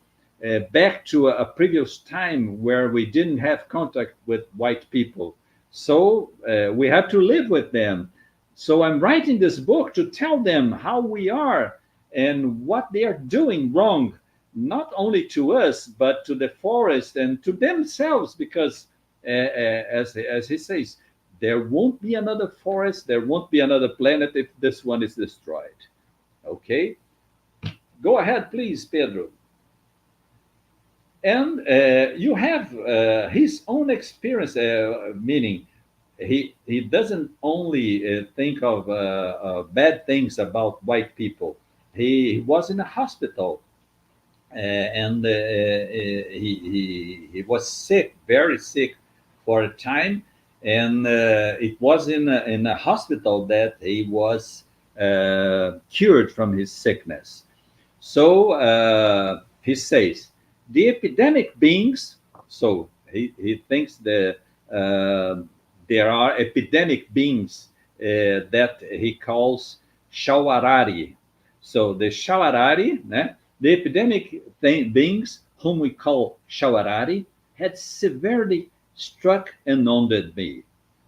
back to a previous time where we didn't have contact with white people. So we have to live with them. So I'm writing this book to tell them how we are and what they are doing wrong, not only to us, but to the forest and to themselves, because as he says, there won't be another forest, there won't be another planet if this one is destroyed. Okay? Go ahead, please, Pedro. And you have his own experience, meaning he doesn't only think of bad things about white people. He was in a hospital and he was sick, very sick for a time. And it was in a hospital that he was cured from his sickness. So he says, the epidemic beings, so he thinks that there are epidemic beings that he calls Shawarari. So the Shawarari, the epidemic beings, whom we call Shawarari, had severely struck and wounded me.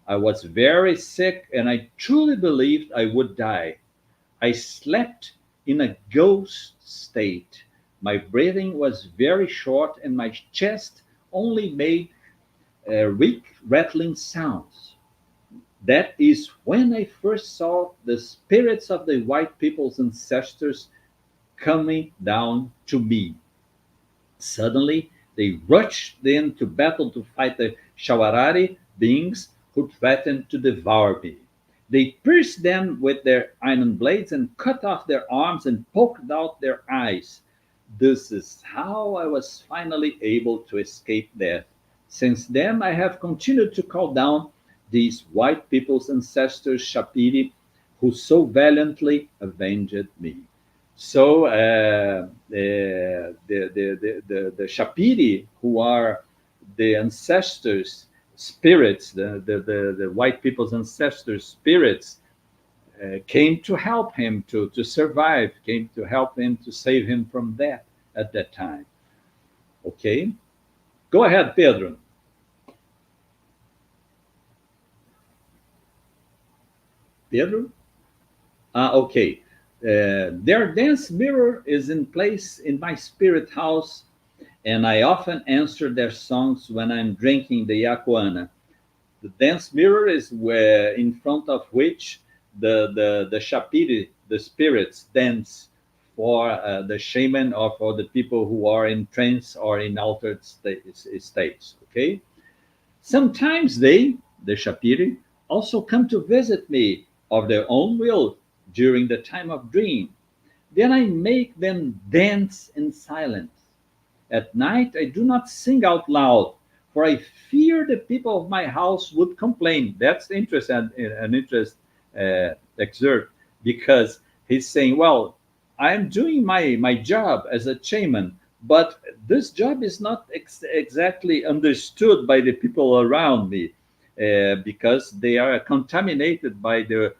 I was very sick and I truly believed I would die. I slept in a ghost state. My breathing was very short and my chest only made weak rattling sounds. That is when I first saw the spirits of the white people's ancestors coming down to me. Suddenly, they rushed into battle to fight the Shawarari beings who threatened to devour me. They pierced them with their iron blades and cut off their arms and poked out their eyes. This is how I was finally able to escape death. Since then, I have continued to call down these white people's ancestors, Shapiri, who so valiantly avenged me. So the Shapiri, who are the ancestors spirits, the white people's ancestors spirits, came to help him to survive, came to help him to save him from death at that time. Okay, go ahead, Pedro. Pedro? Okay. Their dance mirror is in place in my spirit house, and I often answer their songs when I'm drinking the Yacuana. The dance mirror is where, in front of which the Shapiri, the spirits, dance for the shaman or for the people who are in trance or in altered states. Okay. Sometimes they, the Shapiri, also come to visit me of their own will during the time of dream. Then I make them dance in silence. At night I do not sing out loud, for I fear the people of my house would complain. That's interesting, an interest excerpt, because he's saying, well, I'm doing my job as a shaman, but this job is not exactly understood by the people around me, because they are contaminated by the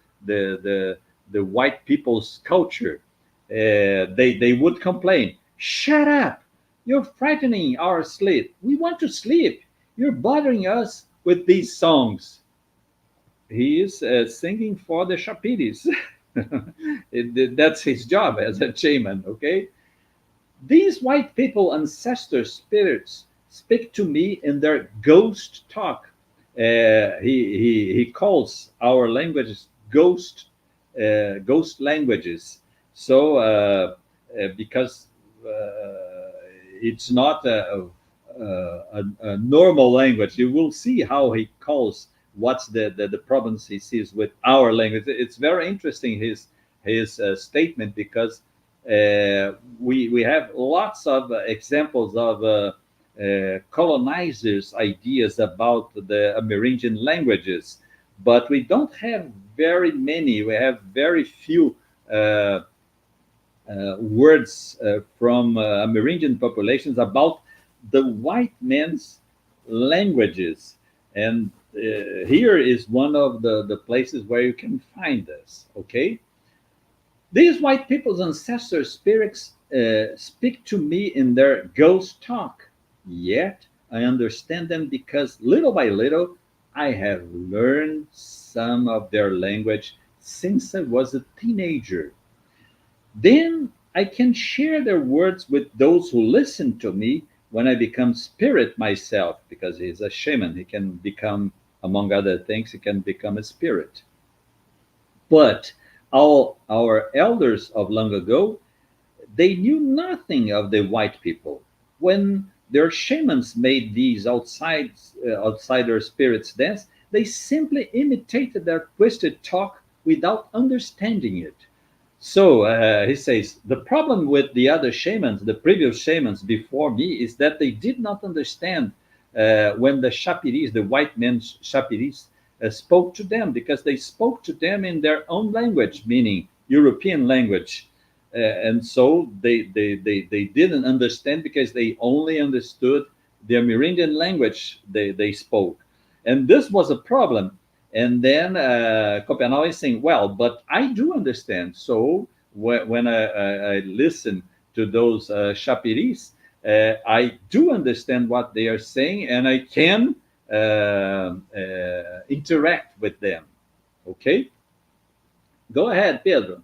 white people's culture. They would complain, shut up, you're frightening our sleep. We want to sleep. You're bothering us with these songs. He is singing for the Shapiris. That's his job as a shaman, okay? These white people, ancestor spirits, speak to me in their ghost talk. He calls our languages ghost languages. So, because it's not a normal language. You will see how he calls what's the problems he sees with our language. It's very interesting, his statement, because we have lots of examples of colonizers' ideas about the Amerindian languages, but we don't have very many. We have very few words from Amerindian populations about the white man's languages. And here is one of the places where you can find this, okay? These white people's ancestor spirits speak to me in their ghost talk, yet I understand them because little by little I have learned some of their language since I was a teenager. Then I can share their words with those who listen to me when I become spirit myself, because he's a shaman. He can become, among other things, he can become a spirit. But all our elders of long ago, they knew nothing of the white people. When their shamans made these outsider spirits dance, they simply imitated their twisted talk without understanding it. So he says, the problem with the other shamans, the previous shamans before me, is that they did not understand when the Shapiris, the white men's Shapiris, spoke to them, because they spoke to them in their own language, meaning European language. And so they didn't understand, because they only understood the Amerindian language they spoke. And this was a problem. And then Copenhagen is saying, well, but I do understand. So when I listen to those Shapiris, I do understand what they are saying, and I can interact with them. Okay? Go ahead, Pedro.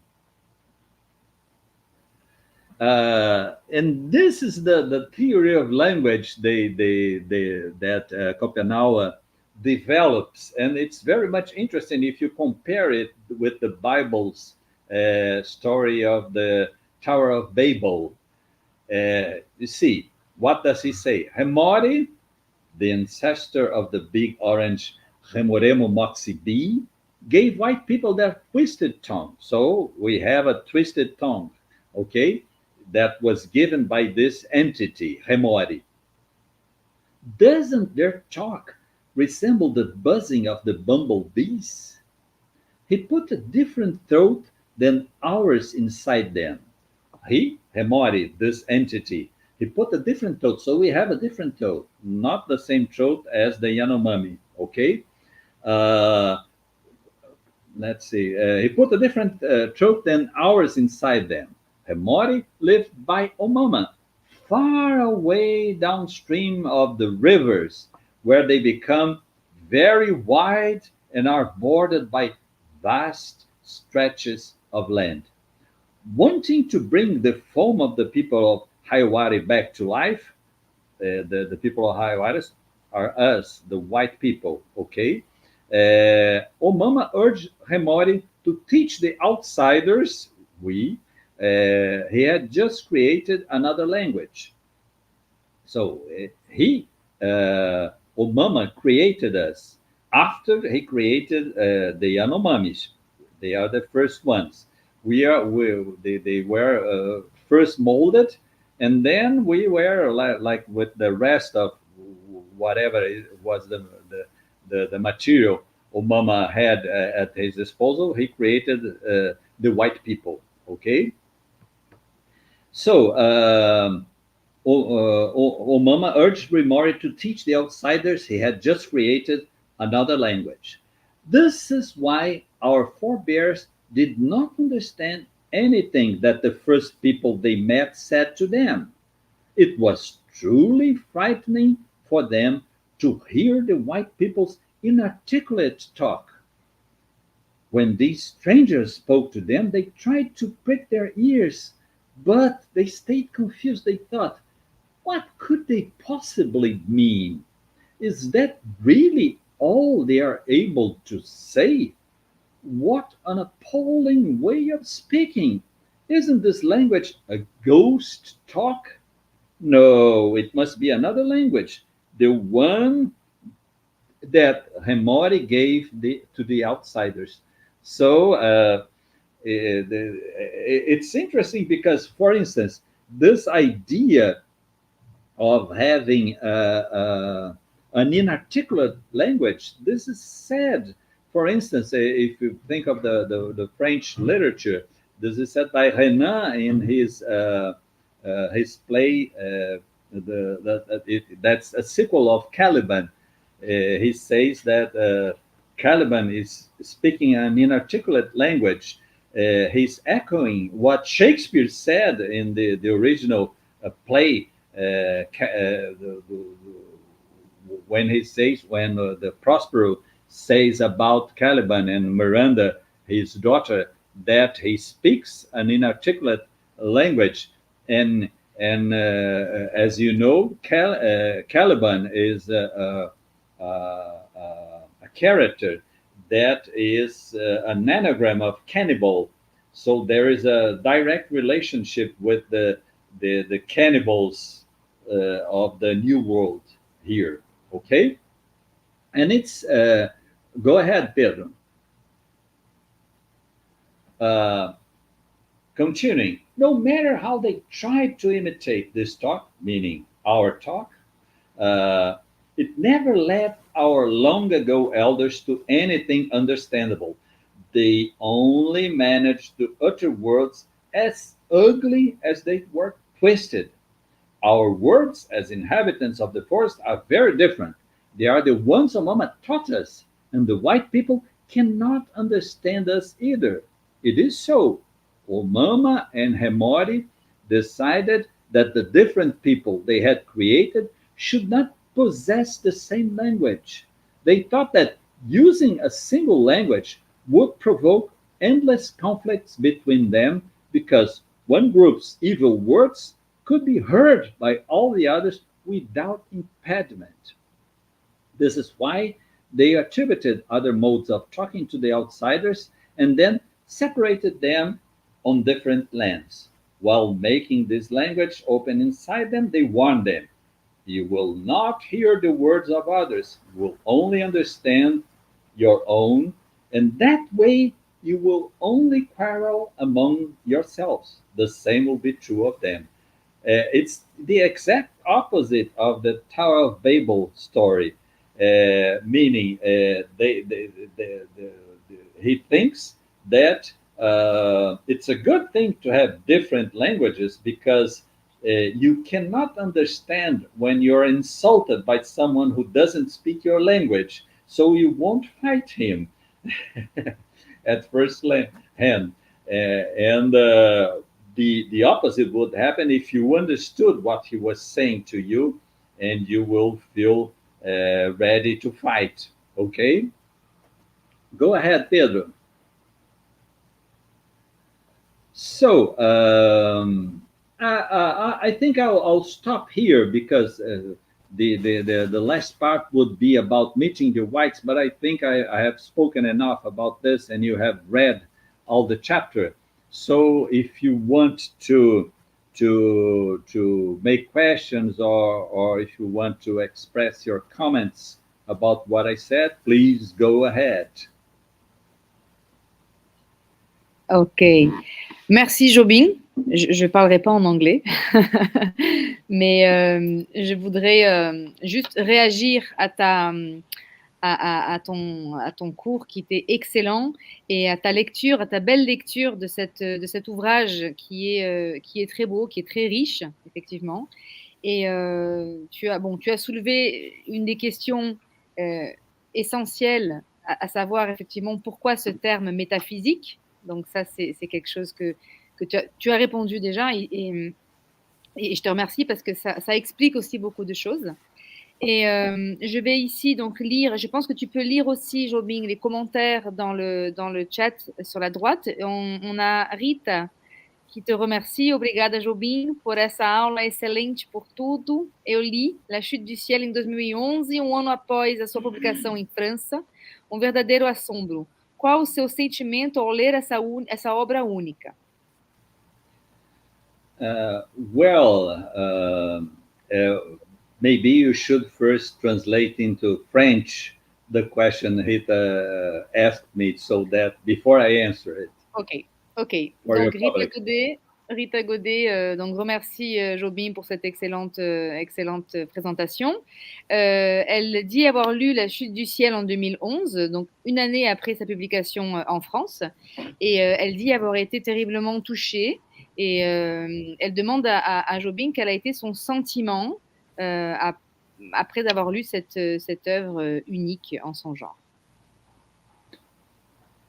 And this is the theory of language that Copenhagen develops, and it's very much interesting if you compare it with the Bible's story of the Tower of Babel. You see, what does he say? Hemori, the ancestor of the big orange Remoremo Moxibi, gave white people their twisted tongue. So we have a twisted tongue, okay, that was given by this entity, Hemori. Doesn't their talk resemble the buzzing of the bumblebees? He put a different throat than ours inside them. He, Hemori, this entity, he put a different throat. So we have a different throat, not the same throat as the Yanomami, okay? Uh, let's see. He put a different throat than ours inside them. Hemori lived by Omama, far away downstream of the rivers, where they become very wide and are bordered by vast stretches of land. Wanting to bring the foam of the people of Haiwari back to life, the people of Haiwari are us, the white people, okay? Omama urged Hemori to teach the outsiders, he had just created another language. So Omama created us after he created the Yanomamis. They are the first ones. They were first molded, and then we were like with the rest of whatever it was the material Omama had at his disposal. He created the white people. Okay, so Omama urged Rimori to teach the outsiders he had just created another language. This is why our forebears did not understand anything that the first people they met said to them. It was truly frightening for them to hear the white people's inarticulate talk. When these strangers spoke to them, they tried to prick their ears, but they stayed confused. They thought, what could they possibly mean? Is that really all they are able to say? What an appalling way of speaking! Isn't this language a ghost talk? No, it must be another language, the one that Hemori gave to the outsiders. So it's interesting because, for instance, this idea of having an inarticulate language, this is said. For instance, if you think of the French literature, this is said by Renan in his play, that's a sequel of Caliban. He says that Caliban is speaking an inarticulate language. He's echoing what Shakespeare said in the original play, when the Prospero says about Caliban and Miranda, his daughter, that he speaks an inarticulate language, and as you know, Caliban is a character that is an anagram of cannibal. So there is a direct relationship with the cannibals of the New World here. Okay, and it's go ahead, Pedro. Continuing, no matter how they tried to imitate this talk, meaning our talk, it never led our long ago elders to anything understandable. They only managed to utter words as ugly as they were twisted. Our words as inhabitants of the forest are very different. They are the ones Omama taught us, and the white people cannot understand us either. It is so. Omama and Hemori decided that the different people they had created should not possess the same language. They thought that using a single language would provoke endless conflicts between them because one group's evil words could be heard by all the others without impediment. This is why they attributed other modes of talking to the outsiders and then separated them on different lands. While making this language open inside them, they warned them, you will not hear the words of others, you will only understand your own, and that way you will only quarrel among yourselves. The same will be true of them. It's the exact opposite of the Tower of Babel story, meaning he thinks that it's a good thing to have different languages because you cannot understand when you're insulted by someone who doesn't speak your language, so you won't fight him at first hand. And the opposite would happen if you understood what he was saying to you, and you will feel ready to fight. Okay? Go ahead, Pedro. So I think I'll stop here because the last part would be about meeting the whites, but I think I have spoken enough about this, and you have read all the chapter. So if you want to make questions, or if you want to express your comments about what I said, please go ahead. Ok. Merci Jobim. Je ne parlerai pas en anglais, mais je voudrais juste réagir à ton cours qui était excellent et à ta lecture, à ta belle lecture de cet ouvrage qui est très beau, qui est très riche, effectivement. Et tu as soulevé une des questions essentielles, à savoir effectivement pourquoi ce terme métaphysique. Donc ça, c'est quelque chose que tu as répondu déjà et je te remercie parce que ça explique aussi beaucoup de choses. Et je vais ici donc lire, je pense que tu peux lire aussi, Jobim, les commentaires dans le chat sur la droite. On a Rita qui te remercie. Obrigada, Jobim, por essa aula excelente, por tudo. Eu li La Chute du Ciel em 2011, ano após a sua publicação em França. Verdadeiro assombro. Qual o seu sentimento ao ler essa obra única? Maybe you should first translate into French the question Rita asked me, so that before I answer it. Ok. Donc Rita Godet donc remercie Jobim pour cette excellente présentation. Elle dit avoir lu La Chute du Ciel en 2011, donc une année après sa publication en France, et elle dit avoir été terriblement touchée. Et elle demande à Jobim quel a été son sentiment après avoir lu cette œuvre unique en son genre.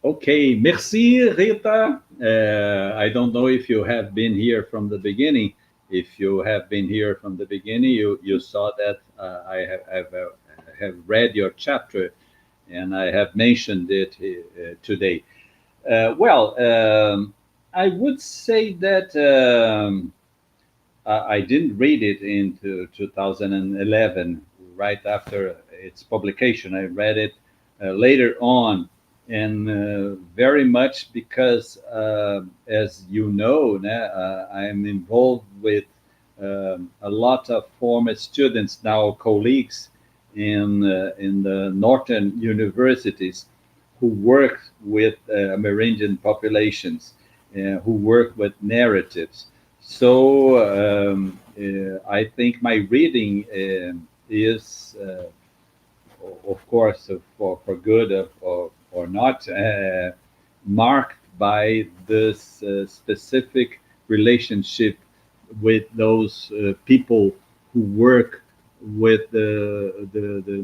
Okay, merci, Rita. I don't know if you have been here from the beginning. If you have been here from the beginning, you saw that I have read your chapter, and I have mentioned it today. I would say that I didn't read it in 2011, right after its publication. I read it later on, and very much because, as you know, I'm involved with a lot of former students, now colleagues in the northern universities, who work with Amerindian populations, who work with narratives. So I think my reading is, of course, for good or not, marked by this specific relationship with those people who work with the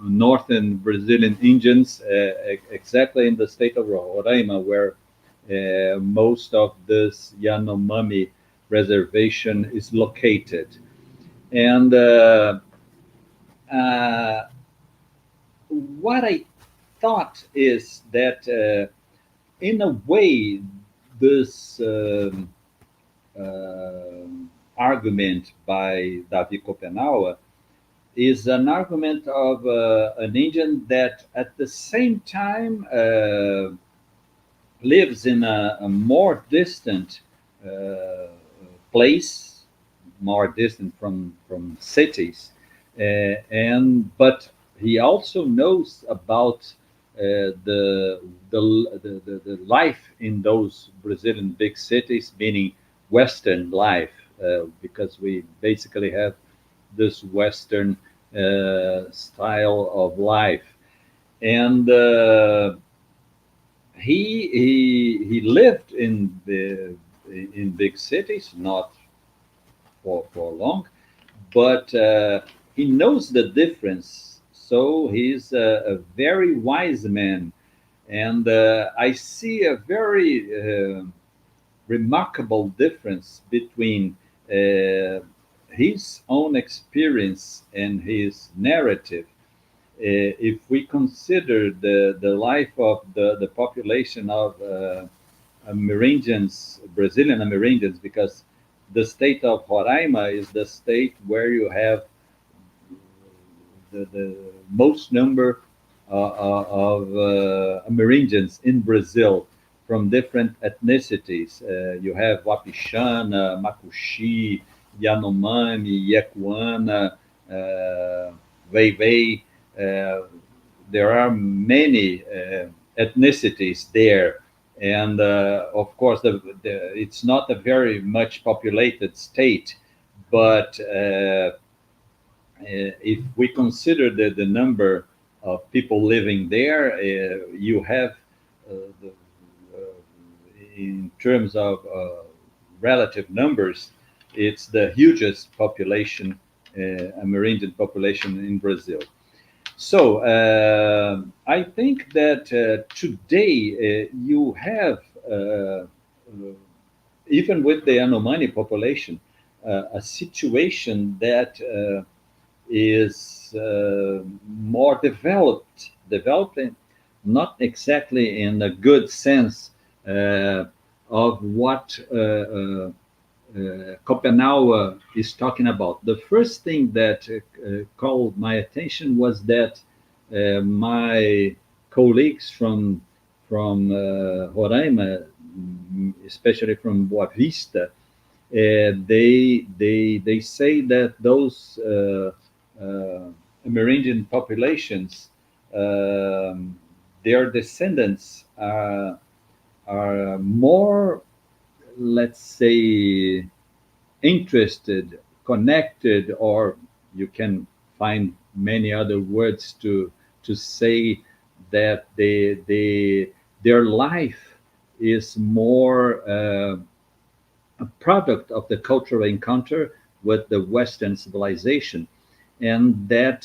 northern Brazilian Indians, exactly in the state of Roraima, where most of this Yanomami reservation is located. And what I thought is that, in a way, this argument by Davi Kopenawa is an argument of an Indian that at the same time lives in a more distant place, more distant from cities, but he also knows about the life in those Brazilian big cities, meaning Western life, because we basically have this Western style of life, and he lived in big cities, not for long, but he knows the difference. So he's a very wise man, and I see a very remarkable difference between his own experience and his narrative. If we consider the life of the population of Amerindians, Brazilian Amerindians, because the state of Roraima is the state where you have the most number of Amerindians in Brazil from different ethnicities. You have Wapixana, Macuxi, Yanomami, Yekuana, Veivei. There are many ethnicities there. And of course, it's not a very much populated state, but if we consider the number of people living there, you have, the, in terms of relative numbers, it's the hugest population, Amerindian population in Brazil. So I think that today you have, even with the Yanomami population, a situation that is more developing, not exactly in a good sense of what Copenhagen is talking about. The first thing that called my attention was that my colleagues from Roraima, especially from Boa Vista, they say that those Amerindian populations, their descendants are more, let's say, interested, connected, or you can find many other words to say that their life is more a product of the cultural encounter with the Western civilization, and that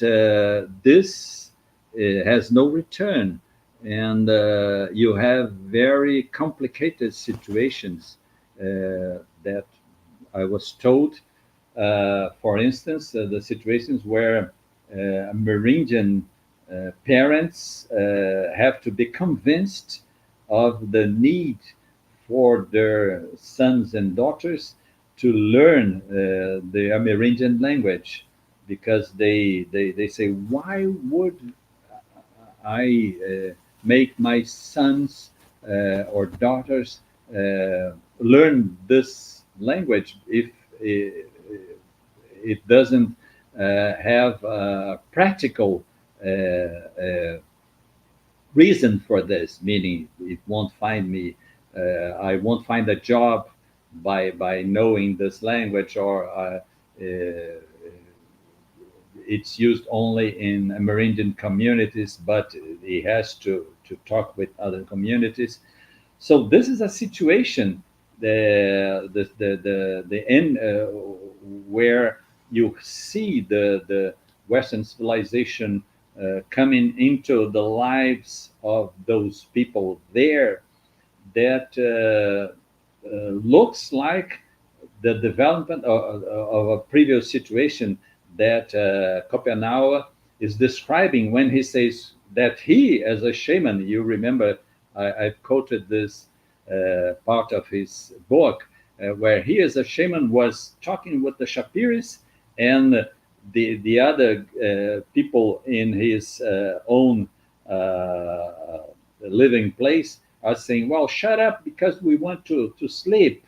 this has no return, and you have very complicated situations that I was told. For instance, the situations where Amerindian parents have to be convinced of the need for their sons and daughters to learn the Amerindian language, because they say, why would I make my sons or daughters learn this language if it doesn't have a practical reason for this, meaning it won't find me, I won't find a job by knowing this language, or it's used only in Amerindian communities, but he has to talk with other communities. So this is a situation, the end where you see the Western civilization coming into the lives of those people there, that looks like the development of a previous situation that Copenhagen is describing when he says that he, as a shaman, you remember I've quoted this part of his book, where he, as a shaman, was talking with the Shapiris and the other people in his own living place are saying, well, shut up because we want to sleep.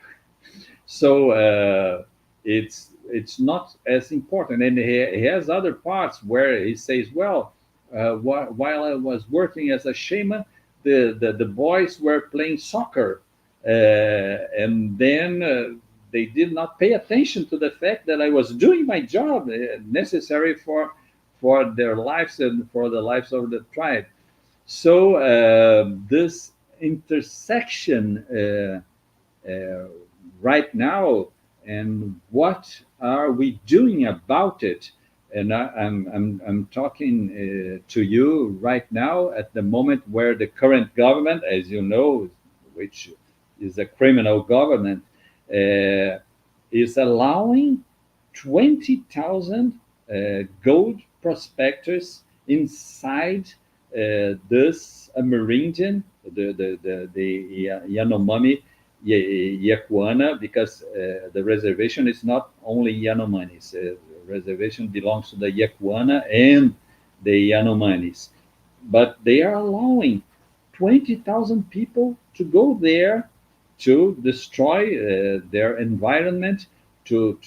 So it's not as important. And he has other parts where he says, well, while I was working as a shaman, the boys were playing soccer, and then they did not pay attention to the fact that I was doing my job necessary for their lives and for the lives of the tribe. So this intersection right now, and what are we doing about it? And I'm talking to you right now at the moment where the current government, as you know, which is a criminal government, is allowing 20,000 gold prospectors inside this Amerindian the Yanomami Yakuana, because the reservation is not only Yanomamis. Reservation belongs to the Yakuana and the Yanomamis, but they are allowing 20,000 people to go there to destroy their environment, to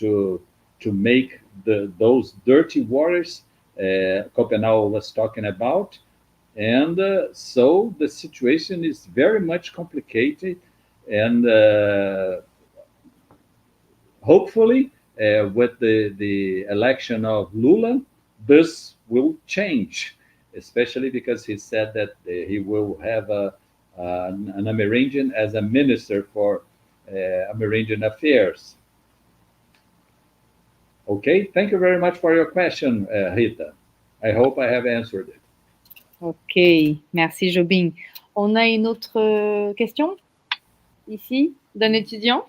make those dirty waters Copenhagen was talking about. And so the situation is very much complicated, and hopefully with the election of Lula, this will change, especially because he said that he will have an Amerindian as a minister for Amerindian affairs. Okay, thank you very much for your question, Rita. I hope I have answered it. Ok, merci Jobim. On a une autre question ici d'un étudiant.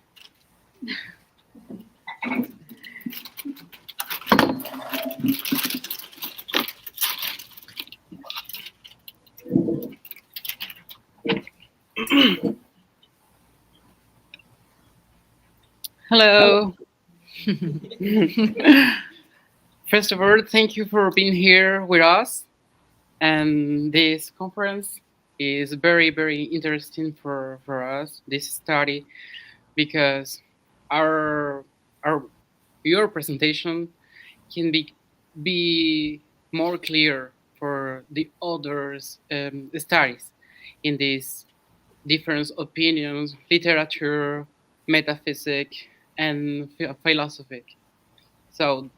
Hello. First of all, thank you for being here with us. And this conference is very, very interesting for us, this study, because your presentation can be more clear for the others studies in these different opinions, literature, metaphysics, and philosophy. So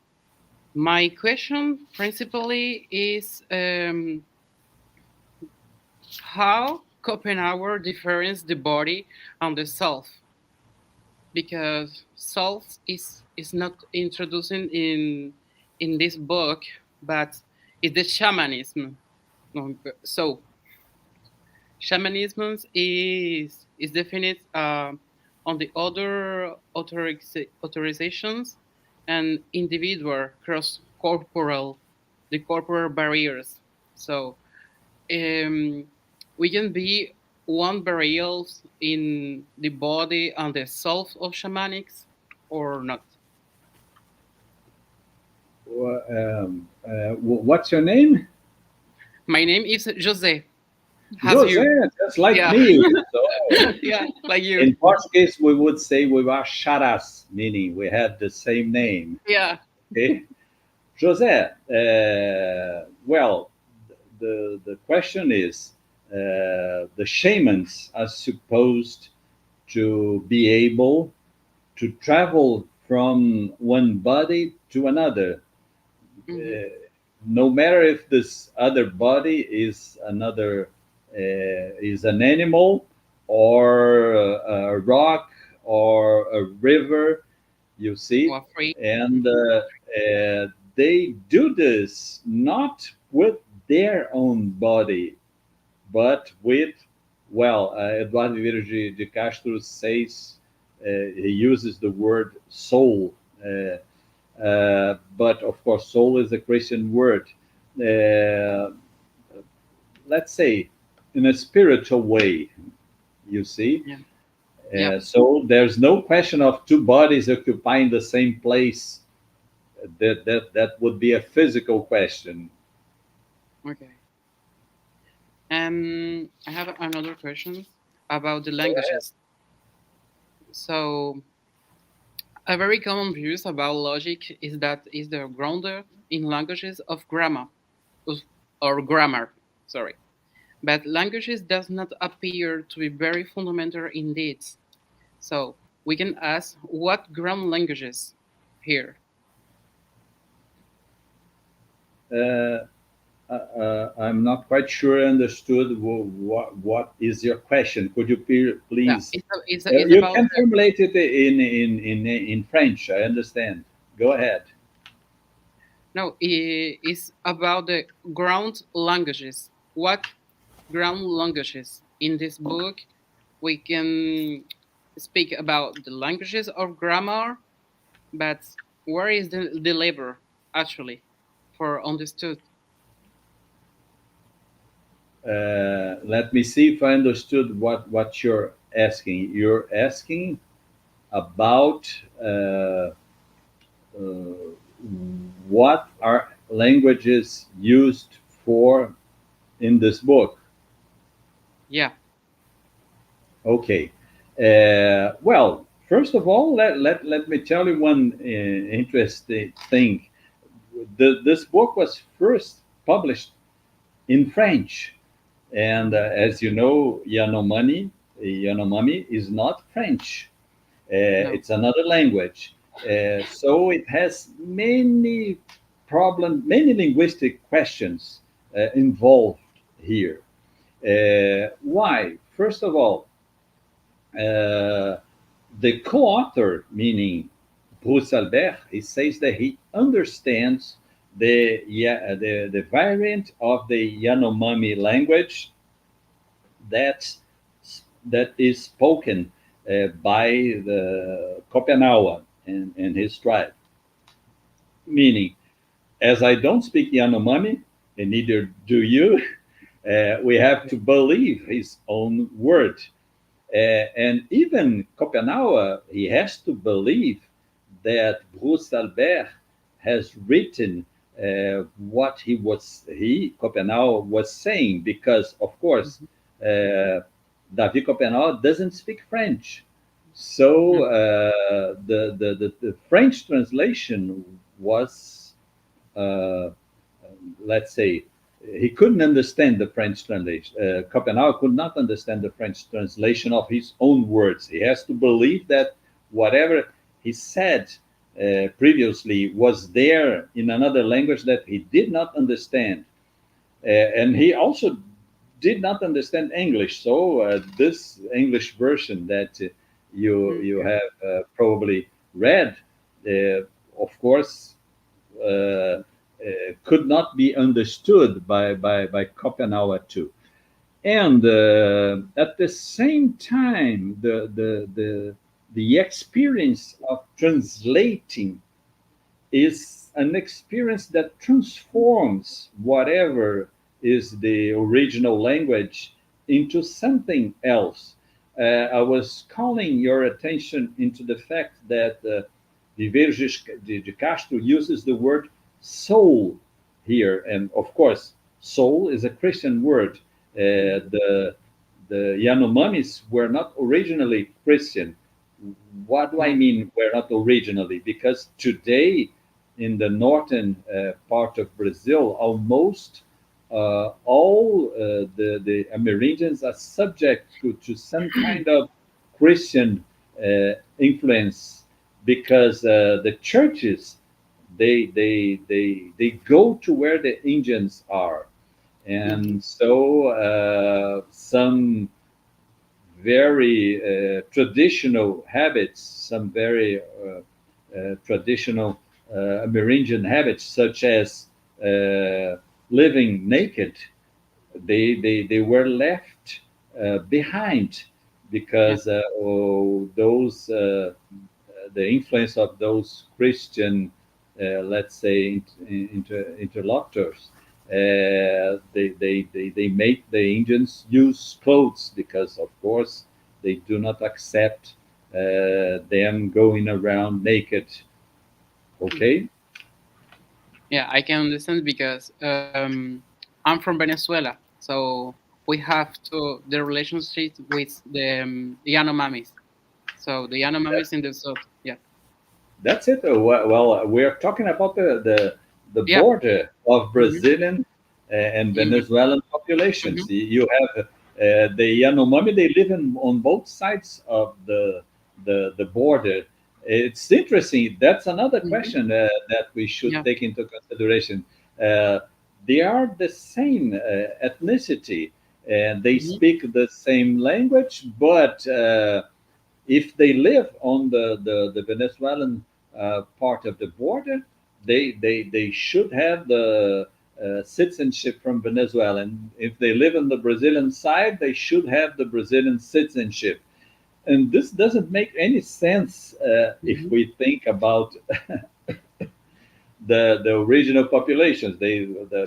my question principally is how Copenhagen differentiates the body and the self, because self is not introducing in this book, but it's the shamanism. So shamanism is defined on the other authorizations and individual cross-corporal, the corporal barriers. So we can be one barriers in the body and the self of shamanics or not. What's your name? My name is José. José, just like me. So, yeah, like you. In Portuguese, we would say we are charas, meaning we have the same name. Yeah. Okay. José, well, the question is, the shamans are supposed to be able to travel from one body to another. Mm-hmm. No matter if this other body is is an animal or a rock or a river, you see, and they do this not with their own body, but with, well, Eduardo Vieira de Castro says, he uses the word soul, but of course soul is a Christian word. Let's say in a spiritual way, you see. Yeah. Yeah. So there's no question of two bodies occupying the same place. That would be a physical question. Okay. I have another question about the languages. So a very common view about logic is that is the grounded in languages of grammar, or grammar, sorry. But languages does not appear to be very fundamental indeed. So we can ask, what ground languages here? I'm not quite sure I understood what is your question. Could you please? Yeah, you can formulate it in French. I understand. Go ahead. No, it's about the ground languages. What ground languages in this book? We can speak about the languages of grammar, but where is the labor actually for understood? let me see if I understood what you're asking. You're asking about what are languages used for in this book. Yeah. Okay. Well, first of all, let me tell you one interesting thing. This book was first published in French. And as you know, Yanomami is not French. No. It's another language. So it has many problems, many linguistic questions involved here. Why? First of all, the co-author, meaning Bruce Albert, he says that he understands the variant of the Yanomami language that is spoken by the Kopanawa and his tribe. Meaning, as I don't speak Yanomami, and neither do you, we have to believe his own word. And even Kopanawa, he has to believe that Bruce Albert has written what Kopanawa was saying, because of course David Kopanawa doesn't speak French. So the French translation was, let's say, he couldn't understand the French translation. Kopanawa could not understand the French translation of his own words. He has to believe that whatever he said previously was there in another language that he did not understand. And he also did not understand English. So this English version that you have probably read, of course, could not be understood by Kopanawa too. And at the same time, the experience of translating is an experience that transforms whatever is the original language into something else. I was calling your attention into the fact that Viveiros de Castro uses the word soul here, and of course, soul is a Christian word. The Yanomamis were not originally Christian. What do I mean were not originally? Because today, in the northern part of Brazil, almost all the Amerindians are subject to some kind of Christian influence, because the churches they go to where the Indians are, and so some very traditional habits, some very traditional Amerindian habits, such as living naked, they were left behind, because those the influence of those Christian, let's say, interlocutors. They make the Indians use clothes, because of course they do not accept them going around naked. Okay. Yeah, I can understand, because I'm from Venezuela, so we have the relationship with the Yanomamis. So the Yanomamis in the south, yeah. That's it. Well, we're talking about the Yeah. border of Brazilian and Venezuelan populations. You have the Yanomami. They live on both sides of the border. It's interesting. That's another question that we should take into consideration. They are the same ethnicity, and they speak the same language, but if they live on the Venezuelan part of the border, they should have the citizenship from Venezuela. And if they live on the Brazilian side, they should have the Brazilian citizenship. And this doesn't make any sense if we think about the original populations.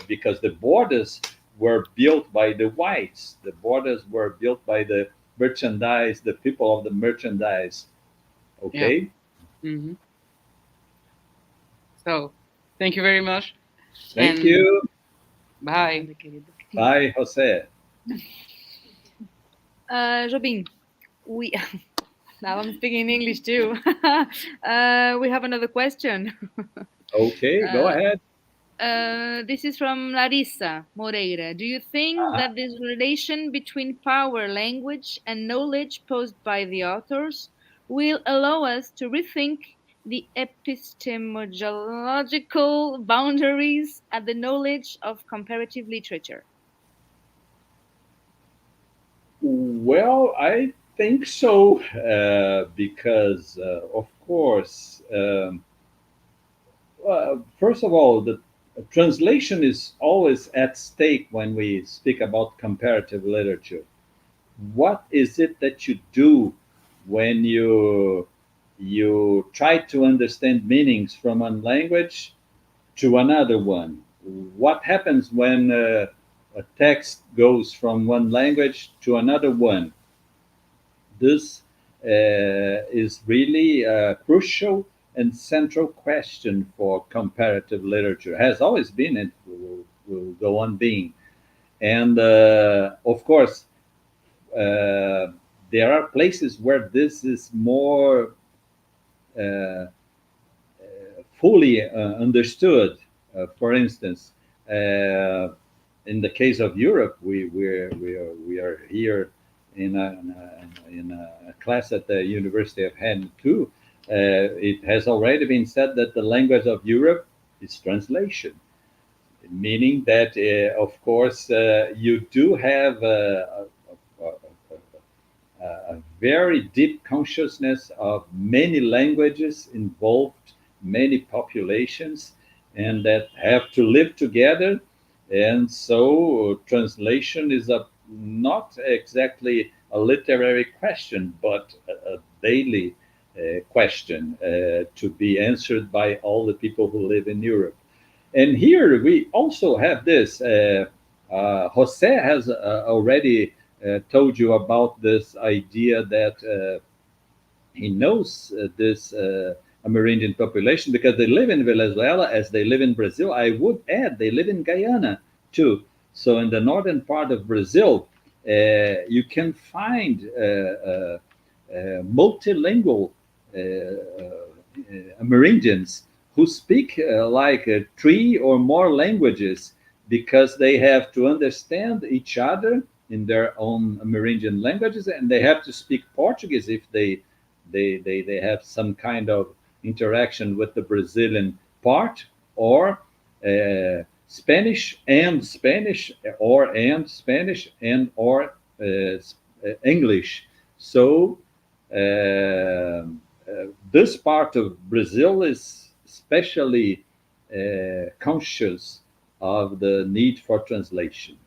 Because the borders were built by the whites. The borders were built by the merchandise, the people of the merchandise. Okay. Hmm. So, thank you very much. Thank And you. bye. Bye, José. Jobim, we now I'm speaking in English too. We have another question. Okay, go ahead. This is from Larissa Moreira. Do you think that this relation between power, language, and knowledge posed by the authors will allow us to rethink the epistemological boundaries at the knowledge of comparative literature? Well, I think so, because, of course, first of all, the translation is always at stake when we speak about comparative literature. What is it that you do when you try to understand meanings from one language to another one? What happens when a text goes from one language to another one? This is really a crucial and central question for comparative literature. Has always been and will go on being. And of course, there are places where this is more uh, fully understood. For instance, in the case of Europe, we are here in a class at the University of Rennes too. It has already been said that the language of Europe is translation, meaning that, of course, you do have a very deep consciousness of many languages involved, many populations, and that have to live together. And so, translation is not exactly a literary question, but a daily question to be answered by all the people who live in Europe. And here we also have this. Jose has already told you about this idea that he knows this Amerindian population because they live in Venezuela as they live in Brazil. I would add they live in Guyana too. So in the northern part of Brazil, you can find multilingual Amerindians who speak like three or more languages because they have to understand each other in their own Amerindian languages, and they have to speak Portuguese if they have some kind of interaction with the Brazilian part, or Spanish and Spanish, or English. So this part of Brazil is especially conscious of the need for translation.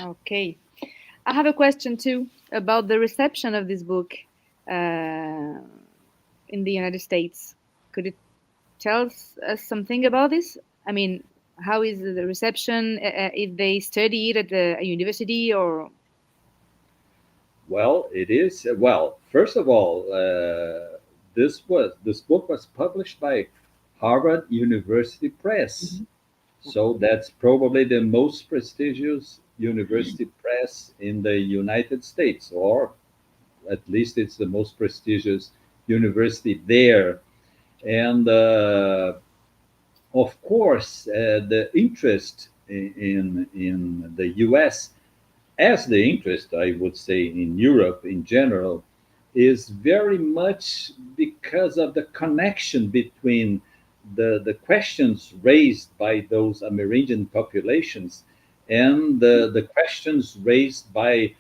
Okay. I have a question too about the reception of this book uh, in the United States. Could you tell us something about this? I mean, how is the reception? If they study it at a university or? Well, it is. Well, first of all, this book was published by Harvard University Press. So that's probably the most prestigious university press in the United States, or at least it's the most prestigious university there. And of course, the interest in the US, as the interest, I would say, in Europe in general, is very much because of the connection between the questions raised by those Amerindian populations and the questions raised by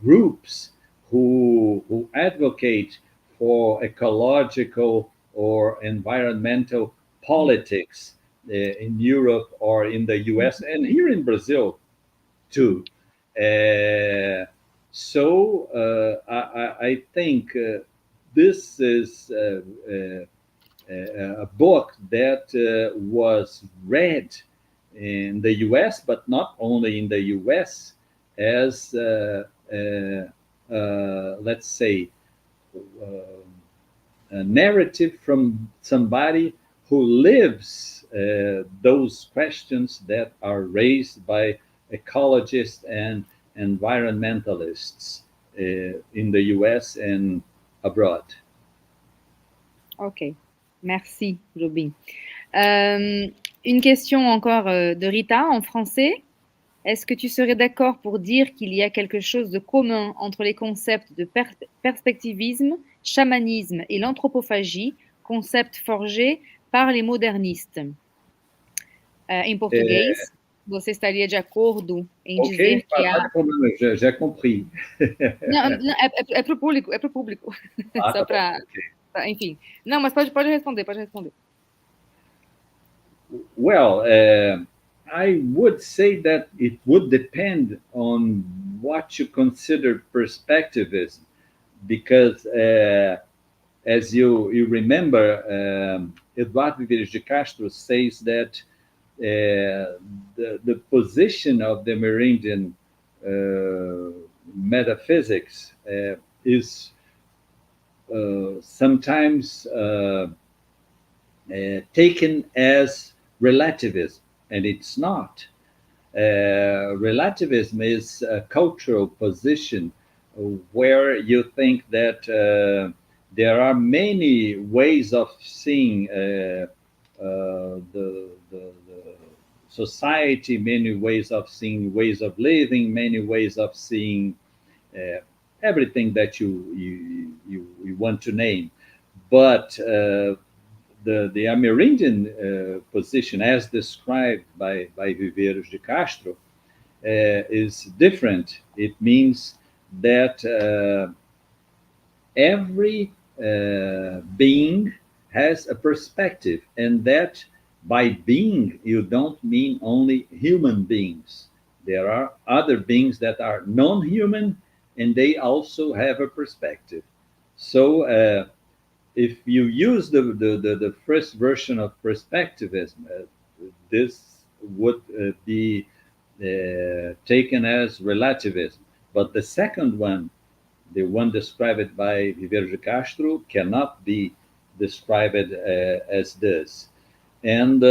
groups who advocate for ecological or environmental politics in Europe or in the US and here in Brazil too. Uh, I think this is a book that was read in the US, but not only in the US, as let's say, a narrative from somebody who lives those questions that are raised by ecologists and environmentalists in the US and abroad. Ok, merci Jobim. Une question encore de Rita en français. Est-ce que tu serais d'accord pour dire qu'il y a quelque chose de commun entre les concepts de perspectivisme, chamanisme et l'anthropophagie, concepts forgés par les modernistes? Em português, você estaria de acordo em dizer que há... já compris. Não, é para o público, é para o público. Só para... Enfim. Não, mas pode responder, pode responder. Well, I would say that it would depend on what you consider perspectivism, because as you remember, Eduardo Viveiros de Castro says that the position of the Amerindian metaphysics is sometimes taken as relativism, and it's not. Relativism is a cultural position where you think that there are many ways of seeing the society, many ways of seeing ways of living, many ways of seeing everything that you want to name. But the Amerindian position, as described by Viveiros de Castro, is different. It means that every being has a perspective, and that by being, you don't mean only human beings. There are other beings that are non-human, and they also have a perspective. So if you use the first version of perspectivism, this would be taken as relativism. But the second one, the one described by Viveiros de Castro, cannot be described as this. And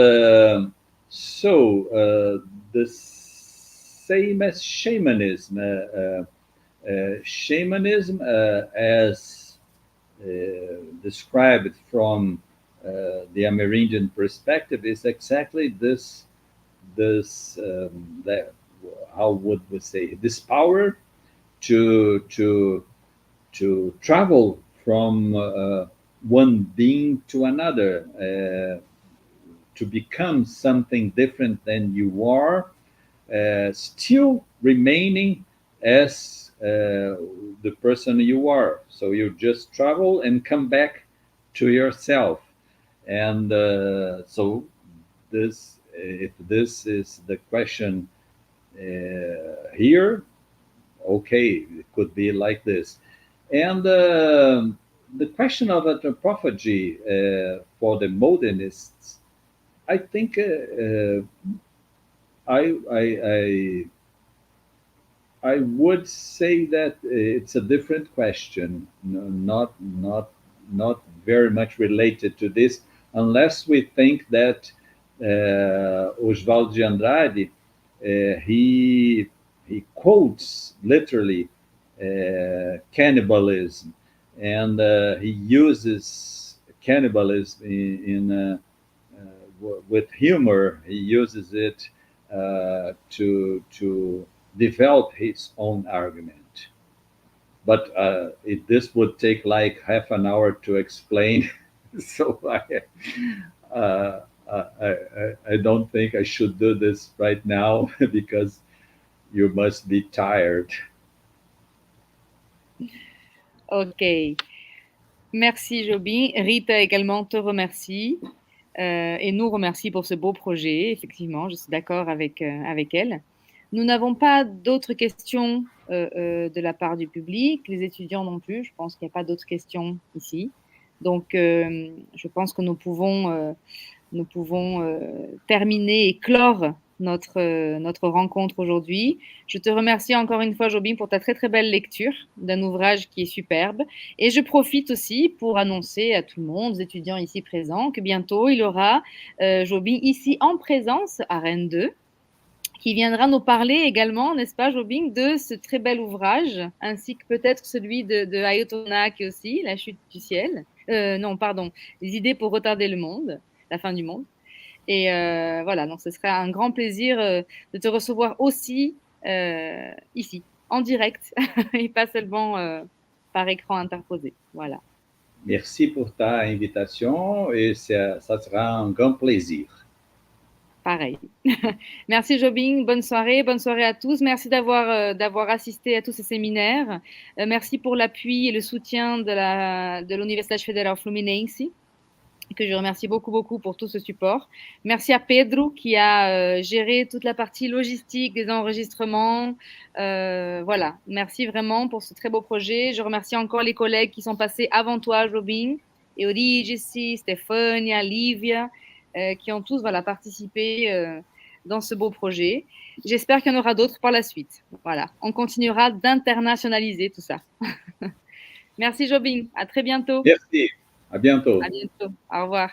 so the same as shamanism, shamanism as described from the Amerindian perspective is exactly this how would we say, this power to travel from one being to another, to become something different than you are, still remaining as the person you are. So you just travel and come back to yourself. And so this, if this is the question here, okay, it could be like this. And the question of anthropophagy for the modernists, I think I would say that it's a different question, not very much related to this, unless we think that Oswaldo de Andrade, he quotes literally cannibalism, and he uses cannibalism with humor. He uses it to develop his own argument. But this would take like half an hour to explain. So I don't think I should do this right now because you must be tired. Ok. Merci Jobim. Rita également te remercie et nous remercie pour ce beau projet. Effectivement, je suis d'accord avec elle. Nous n'avons pas d'autres questions de la part du public, les étudiants non plus. Je pense qu'il n'y a pas d'autres questions ici. Donc, je pense que nous pouvons terminer et clore notre rencontre aujourd'hui. Je te remercie encore une fois, Jobim, pour ta très très belle lecture d'un ouvrage qui est superbe. Et je profite aussi pour annoncer à tout le monde, aux étudiants ici présents, que bientôt il y aura Jobim ici en présence à Rennes 2, qui viendra nous parler également, n'est-ce pas, Jobim, de ce très bel ouvrage, ainsi que peut-être celui de Ayotonak aussi, La chute du ciel. Non, pardon, Les idées pour retarder le monde, la fin du monde. Et voilà, donc ce sera un grand plaisir de te recevoir aussi ici, en direct, et pas seulement par écran interposé. Voilà. Merci pour ta invitation et ça sera un grand plaisir. Pareil. Merci Jobim, bonne soirée à tous. Merci d'avoir assisté à tous ces séminaires. Merci pour l'appui et le soutien de l'Universidade Federal Fluminense, que je remercie beaucoup, beaucoup pour tout ce support. Merci à Pedro qui a géré toute la partie logistique des enregistrements. Voilà, merci vraiment pour ce très beau projet. Je remercie encore les collègues qui sont passés avant toi, Jobim, Euridice, Stefania, Livia, qui ont tous participé dans ce beau projet. J'espère qu'il y en aura d'autres par la suite. Voilà, on continuera d'internationaliser tout ça. Merci Jobim, à très bientôt. Merci, à bientôt. À bientôt, au revoir.